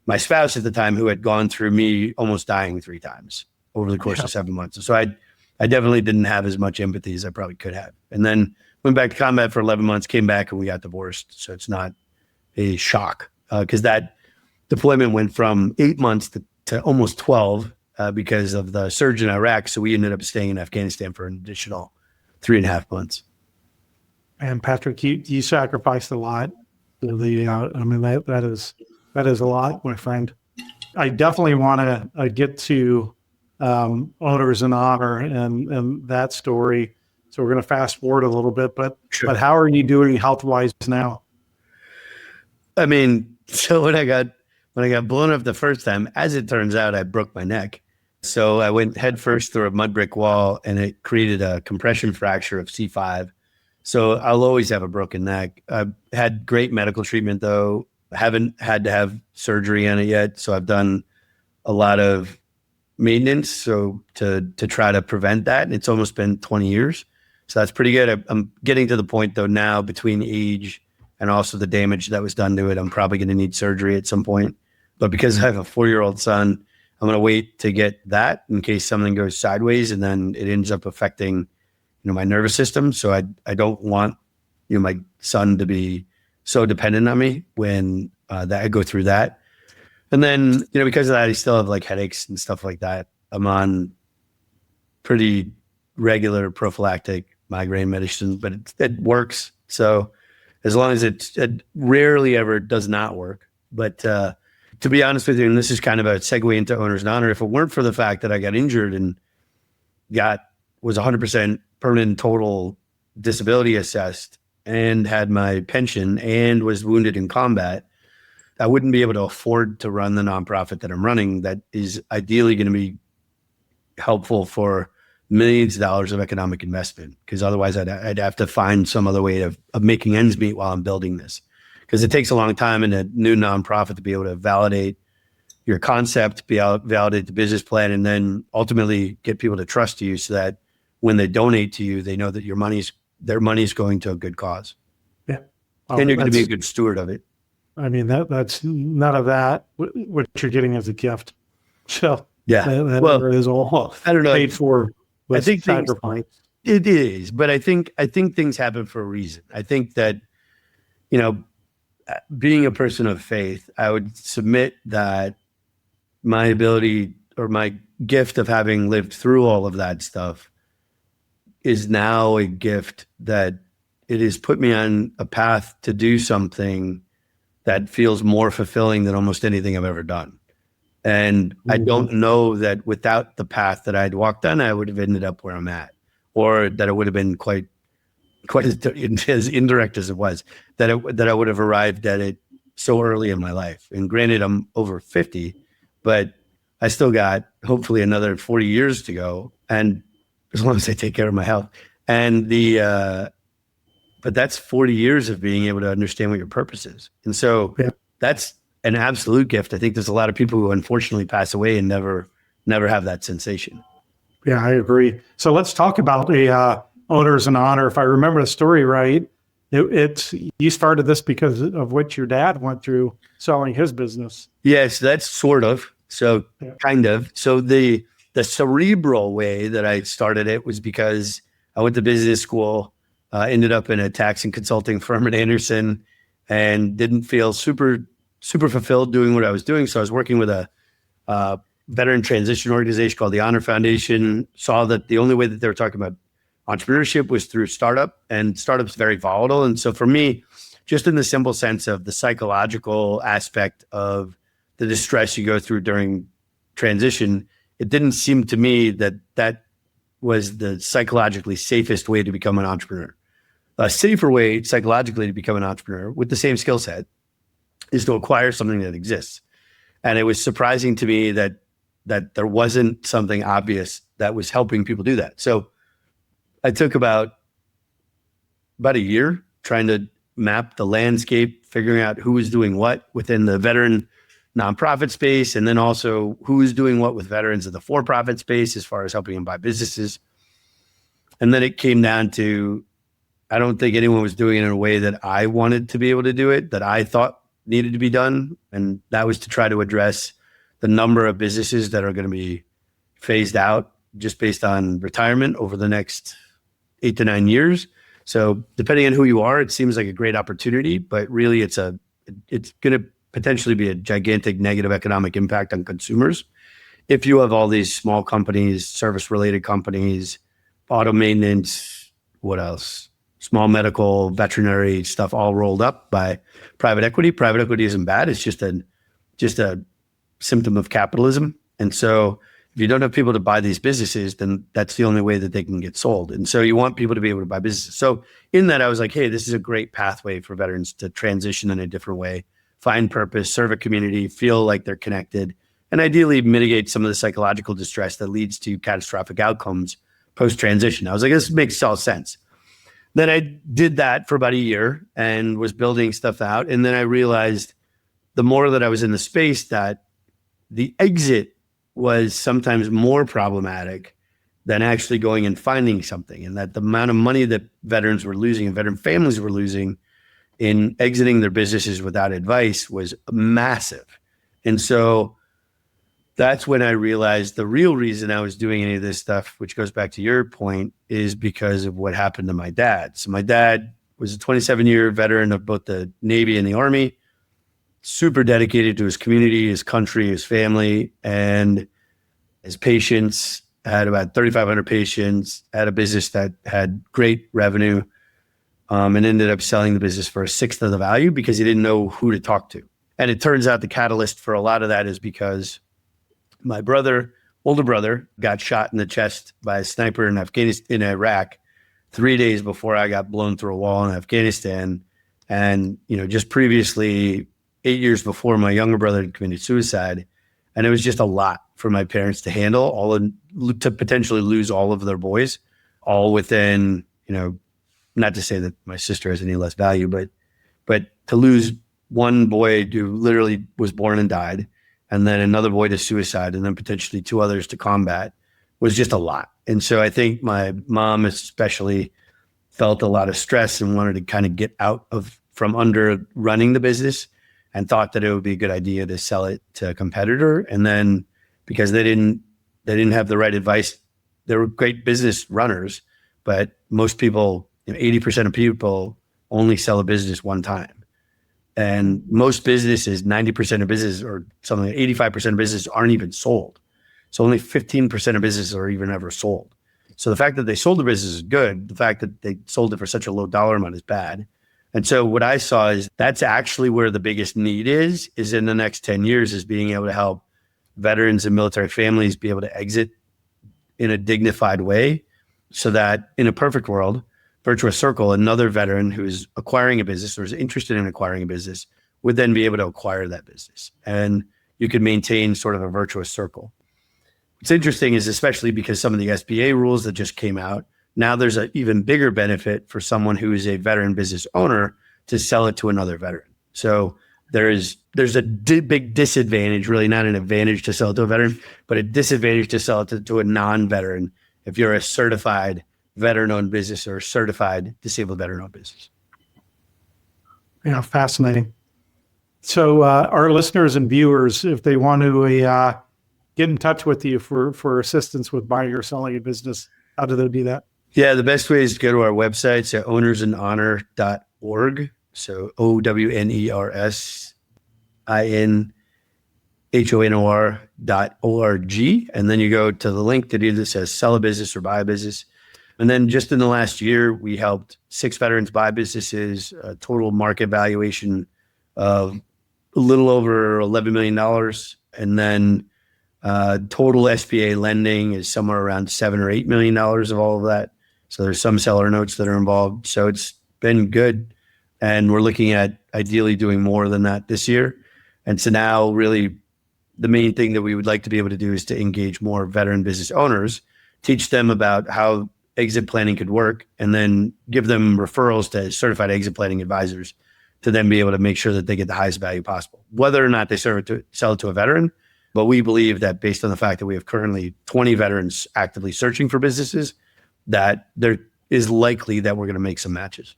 my spouse at the time, who had gone through me almost dying 3 times over the course of 7 months. So I definitely didn't have as much empathy as I probably could have. And then went back to combat for 11 months, came back, and we got divorced. So it's not a shock because that deployment went from 8 months to almost 12 because of the surge in Iraq. So we ended up staying in Afghanistan for an additional 3.5 months. And Patrick, you sacrificed a lot. I mean, that is a lot, my friend. I definitely want to get to Owners in Honor and that story. So we're going to fast forward a little bit, but Sure. But how are you doing health-wise now? I mean, so when I got blown up the first time, as it turns out, I broke my neck. So I went head first through a mud brick wall, and it created a compression fracture of C5. So I'll always have a broken neck. I've had great medical treatment, though. I haven't had to have surgery on it yet. So I've done a lot of maintenance so to try to prevent that. It's almost been 20 years. So that's pretty good. I'm getting to the point, though, now between age and also the damage that was done to it, I'm probably going to need surgery at some point. But because I have a 4-year-old son, I'm going to wait to get that in case something goes sideways and then it ends up affecting, my nervous system. So I don't want, my son to be so dependent on me when that I go through that. And then, because of that, I still have like headaches and stuff like that. I'm on pretty regular prophylactic migraine medicine, but it works. So as long as it rarely ever does not work. But to be honest with you, and this is kind of a segue into Owners in Honor, if it weren't for the fact that I got injured and was 100% permanent total disability assessed and had my pension and was wounded in combat, I wouldn't be able to afford to run the nonprofit that I'm running that is ideally going to be helpful for millions of dollars of economic investment, because otherwise I'd have to find some other way of making ends meet while I'm building this, because it takes a long time in a new nonprofit to be able to validate your concept, validate the business plan, and then ultimately get people to trust you so that when they donate to you, they know that their money's going to a good cause. Yeah. And you're going to be a good steward of it. I mean, that's none of that. What you're getting as a gift. So yeah, that is all I don't know. Paid for. I think sacrifice. It is, but I think things happen for a reason. I think that, being a person of faith, I would submit that my ability or my gift of having lived through all of that stuff is now a gift that it has put me on a path to do something that feels more fulfilling than almost anything I've ever done. And I don't know that without the path that I'd walked on, I would have ended up where I'm at, or that it would have been quite as indirect as it was, that I would have arrived at it so early in my life. And granted, I'm over 50, but I still got hopefully another 40 years to go. And as long as I take care of my health, and but that's 40 years of being able to understand what your purpose is. And so that's an absolute gift. I think there's a lot of people who unfortunately pass away and never have that sensation. Yeah, I agree. So let's talk about the Owners in Honor. If I remember the story right, you started this because of what your dad went through selling his business. Yes, that's sort of. So kind of. So the cerebral way that I started it was because I went to business school, ended up in a tax and consulting firm at Anderson, and didn't feel super fulfilled doing what I was doing. So I was working with a veteran transition organization called the Honor Foundation, saw that the only way that they were talking about entrepreneurship was through startup, and startup's very volatile. And so for me, just in the simple sense of the psychological aspect of the distress you go through during transition, it didn't seem to me that was the psychologically safest way to become an entrepreneur. A safer way psychologically to become an entrepreneur with the same skill set is to acquire something that exists. And it was surprising to me that there wasn't something obvious that was helping people do that. So I took about a year trying to map the landscape, figuring out who was doing what within the veteran nonprofit space, and then also who was doing what with veterans in the for-profit space as far as helping them buy businesses. And then it came down to, I don't think anyone was doing it in a way that I wanted to be able to do it, that I thought needed to be done. And that was to try to address the number of businesses that are going to be phased out just based on retirement over the next 8 to 9 years. So depending on who you are, it seems like a great opportunity, but really it's going to potentially be a gigantic negative economic impact on consumers. If you have all these small companies, service related companies, auto maintenance, what else? Small medical, veterinary stuff all rolled up by private equity. Private equity isn't bad. It's just a symptom of capitalism. And so if you don't have people to buy these businesses, then that's the only way that they can get sold. And so you want people to be able to buy businesses. So in that, I was like, hey, this is a great pathway for veterans to transition in a different way, find purpose, serve a community, feel like they're connected, and ideally mitigate some of the psychological distress that leads to catastrophic outcomes post-transition. I was like, this makes all sense. Then I did that for about a year and was building stuff out. And then I realized the more that I was in the space that the exit was sometimes more problematic than actually going and finding something. And that the amount of money that veterans were losing and veteran families were losing in exiting their businesses without advice was massive. And so that's when I realized the real reason I was doing any of this stuff, which goes back to your point, is because of what happened to my dad. So my dad was a 27-year veteran of both the Navy and the Army, super dedicated to his community, his country, his family, and his patients. Had about 3,500 patients, had a business that had great revenue, and ended up selling the business for a sixth of the value because he didn't know who to talk to. And it turns out the catalyst for a lot of that is because my older brother, got shot in the chest by a sniper in Afghanistan, in Iraq, 3 days before I got blown through a wall in Afghanistan. And, just previously, 8 years before, my younger brother had committed suicide. And it was just a lot for my parents to handle, to potentially lose all of their boys, all within, not to say that my sister has any less value, but to lose one boy who literally was born and died, and then another boy to suicide, and then potentially two others to combat, was just a lot. And so I think my mom especially felt a lot of stress and wanted to kind of get out from under running the business, and thought that it would be a good idea to sell it to a competitor. And then because they didn't have the right advice, they were great business runners, but most people, 80% of people only sell a business one time. And most businesses, 90% of businesses, or something like 85% of businesses aren't even sold. So only 15% of businesses are even ever sold. So the fact that they sold the business is good. The fact that they sold it for such a low dollar amount is bad. And so what I saw is that's actually where the biggest need is in the next 10 years, is being able to help veterans and military families be able to exit in a dignified way, so that in a perfect world, virtuous circle, another veteran who's acquiring a business or is interested in acquiring a business would then be able to acquire that business. And you could maintain sort of a virtuous circle. What's interesting is, especially because some of the SBA rules that just came out, now there's an even bigger benefit for someone who is a veteran business owner to sell it to another veteran. So there's a big disadvantage, really not an advantage to sell it to a veteran, but a disadvantage to sell it to a non-veteran if you're a certified veteran-owned business or certified disabled veteran-owned business. Yeah, fascinating. So our listeners and viewers, if they want to get in touch with you for assistance with buying or selling a business, how do they do that? Yeah, the best way is to go to our website, so ownersinhonor.org. So OWNERSINHONOR.org. And then you go to the link that either says sell a business or buy a business. And then just in the last year, we helped 6 veterans buy businesses, a total market valuation of a little over $11 million. And then total SBA lending is somewhere around $7 or $8 million of all of that. So there's some seller notes that are involved. So it's been good. And we're looking at ideally doing more than that this year. And so now really the main thing that we would like to be able to do is to engage more veteran business owners, teach them about how exit planning could work, and then give them referrals to certified exit planning advisors to then be able to make sure that they get the highest value possible, whether or not they sell it to a veteran. But we believe that based on the fact that we have currently 20 veterans actively searching for businesses, that there is likely that we're going to make some matches.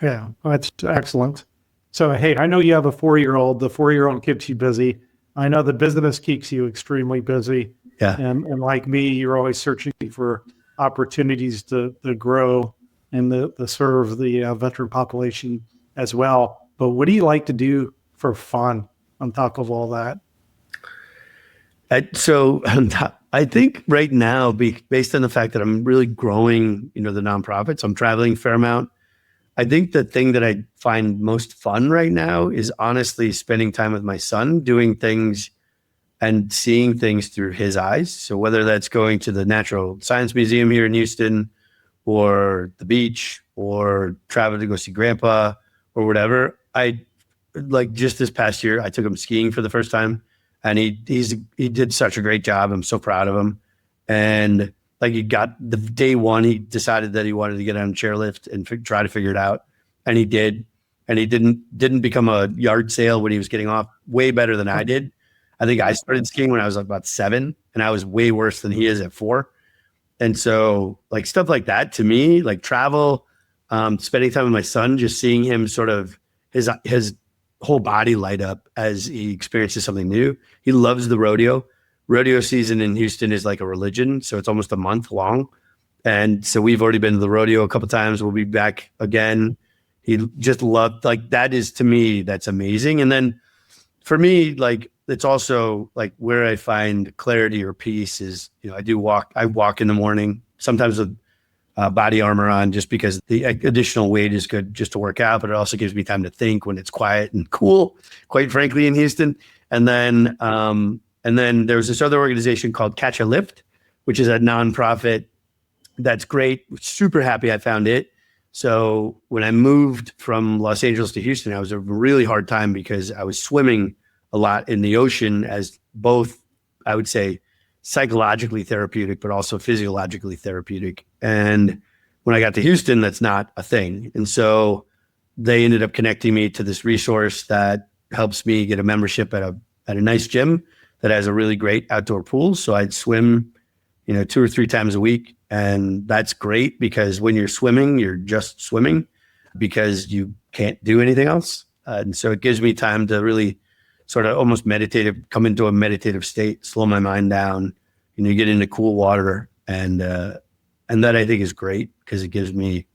Yeah, that's excellent. So, hey, I know you have a 4-year-old. The 4-year-old keeps you busy. I know the business keeps you extremely busy. Yeah. And like me, you're always searching for opportunities to grow. and the serve the veteran population as well. But what do you like to do for fun on top of all that? So I think right now, based on the fact that I'm really growing, the nonprofits, I'm traveling a fair amount. I think the thing that I find most fun right now is honestly spending time with my son, doing things and seeing things through his eyes. So whether that's going to the Natural Science Museum here in Houston, or the beach, or travel to go see grandpa, or whatever. I like just this past year, I took him skiing for the first time, and he did such a great job. I'm so proud of him. And like, he got the day one, he decided that he wanted to get on a chairlift and try to figure it out, and he did. And he didn't become a yard sale when he was getting off. Way better than I did. I think I started skiing when I was about 7, and I was way worse than he is at 4. And so, like, stuff like that to me, like travel, spending time with my son, just seeing him sort of his whole body light up as he experiences something new. He loves the rodeo. Rodeo season in Houston is like a religion, so it's almost a month long. And so we've already been to the rodeo a couple of times. We'll be back again. He just loved, like, that is, to me, that's amazing. And then for me, like, it's also like where I find clarity or peace is, I walk in the morning, sometimes with body armor on, just because the additional weight is good just to work out, but it also gives me time to think when it's quiet and cool, quite frankly, in Houston. And then there's this other organization called Catch a Lift, which is a nonprofit that's great. Super happy I found it. So when I moved from Los Angeles to Houston, I was a really hard time because I was swimming a lot in the ocean as both, I would say, psychologically therapeutic, but also physiologically therapeutic. And when I got to Houston, that's not a thing. And so they ended up connecting me to this resource that helps me get a membership at a nice gym that has a really great outdoor pool. So I'd swim, 2 or 3 times a week. And that's great because when you're swimming, you're just swimming because you can't do anything else. And so it gives me time to really sort of almost come into a meditative state, slow my mind down, get into cool water. And that I think is great because it gives me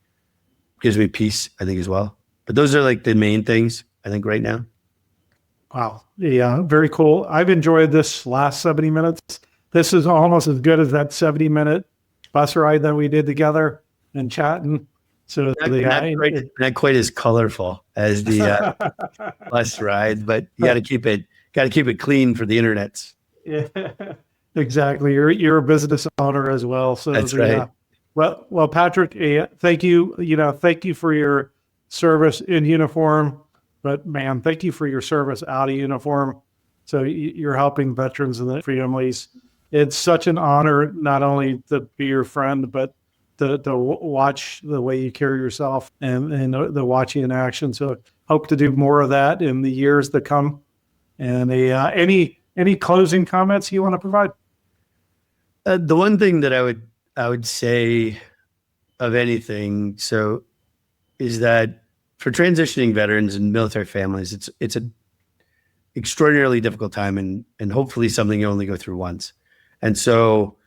peace, I think, as well. But those are like the main things, I think, right now. Wow. Yeah, very cool. I've enjoyed this last 70 minutes. This is almost as good as that 70-minute bus ride that we did together and chatting. So not quite as colorful as the bus ride, but you got to keep it clean for the internets. Yeah, exactly. You're a business owner as well. So that's right. Well, Patrick, thank you. Thank you for your service in uniform, but man, thank you for your service out of uniform. So you're helping veterans and their families. It's such an honor not only to be your friend, but to watch the way you carry yourself and the watching in action. So hope to do more of that in the years to come. And any closing comments you want to provide? The one thing that I would say of anything, is that for transitioning veterans and military families, it's an extraordinarily difficult time and hopefully something you only go through once. And so,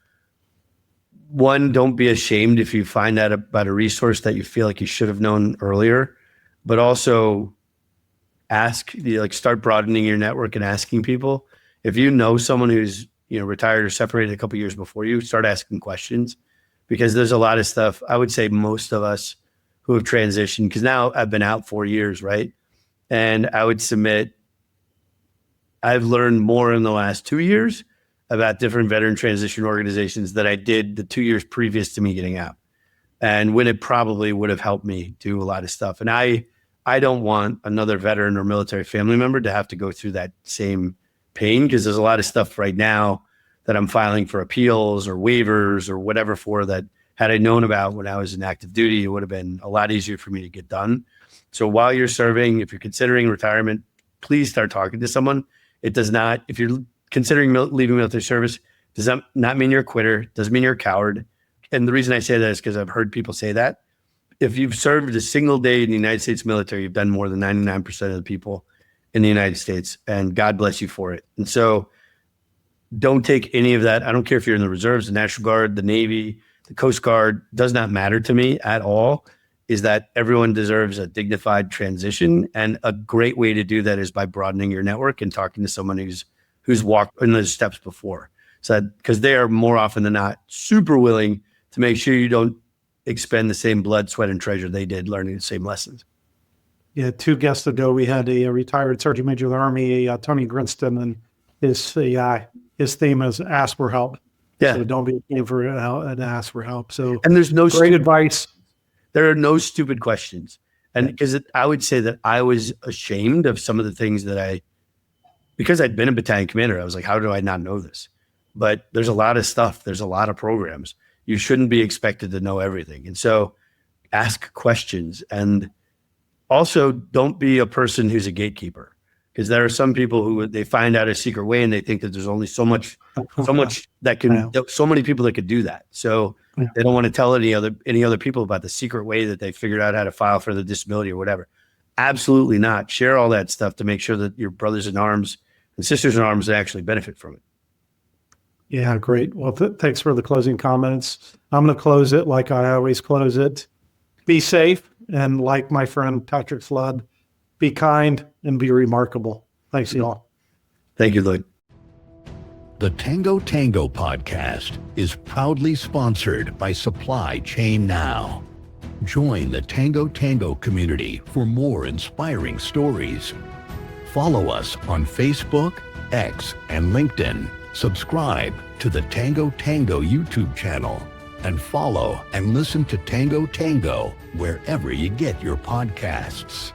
one, don't be ashamed if you find out about a resource that you feel like you should have known earlier, but also start broadening your network and asking people. If you know someone who's, retired or separated a couple of years before you, start asking questions, because there's a lot of stuff. I would say most of us who have transitioned, because now I've been out 4 years, right? And I would submit, I've learned more in the last 2 years about different veteran transition organizations that I did the 2 years previous to me getting out. And when it probably would have helped me do a lot of stuff. And I don't want another veteran or military family member to have to go through that same pain, because there's a lot of stuff right now that I'm filing for appeals or waivers or whatever for that had I known about when I was in active duty, it would have been a lot easier for me to get done. So while you're serving, if you're considering retirement, please start talking to someone. It does not, if you're considering leaving military service, does that not mean you're a quitter, doesn't mean you're a coward. And the reason I say that is because I've heard people say that. If you've served a single day in the United States military, you've done more than 99% of the people in the United States, and God bless you for it. And so don't take any of that. I don't care if you're in the reserves, the National Guard, the Navy, the Coast Guard, does not matter to me at all. is that everyone deserves a dignified transition. And a great way to do that is by broadening your network and talking to someone who's walked in those steps before. So because they are more often than not super willing to make sure you don't expend the same blood, sweat, and treasure they did learning the same lessons. Yeah, 2 guests ago, we had a retired Sergeant Major of the Army, Tony Grinston, and his theme is ask for help. Yeah. So don't be afraid for an ask for help. So, and there's no great advice. There are no stupid questions. And because I would say that I was ashamed of some of the things that because I'd been a battalion commander, I was like, how do I not know this? But there's a lot of stuff. There's a lot of programs. You shouldn't be expected to know everything. And so ask questions, and also don't be a person who's a gatekeeper, because there are some people who they find out a secret way and they think that there's only so much that can, so many people that could do that. So they don't want to tell any other people about the secret way that they figured out how to file for the disability or whatever. Absolutely not. Share all that stuff to make sure that your brothers in arms and sisters in arms actually benefit from it. Yeah, great. Well, thanks for the closing comments. I'm going to close it like I always close it. Be safe, and like my friend Patrick Flood, be kind and be remarkable. Thanks, y'all. Thank you, Lloyd. The Tango Tango podcast is proudly sponsored by Supply Chain Now. Join the Tango Tango community for more inspiring stories. Follow us on Facebook, X, and LinkedIn. Subscribe to the Tango Tango YouTube channel and follow and listen to Tango Tango wherever you get your podcasts.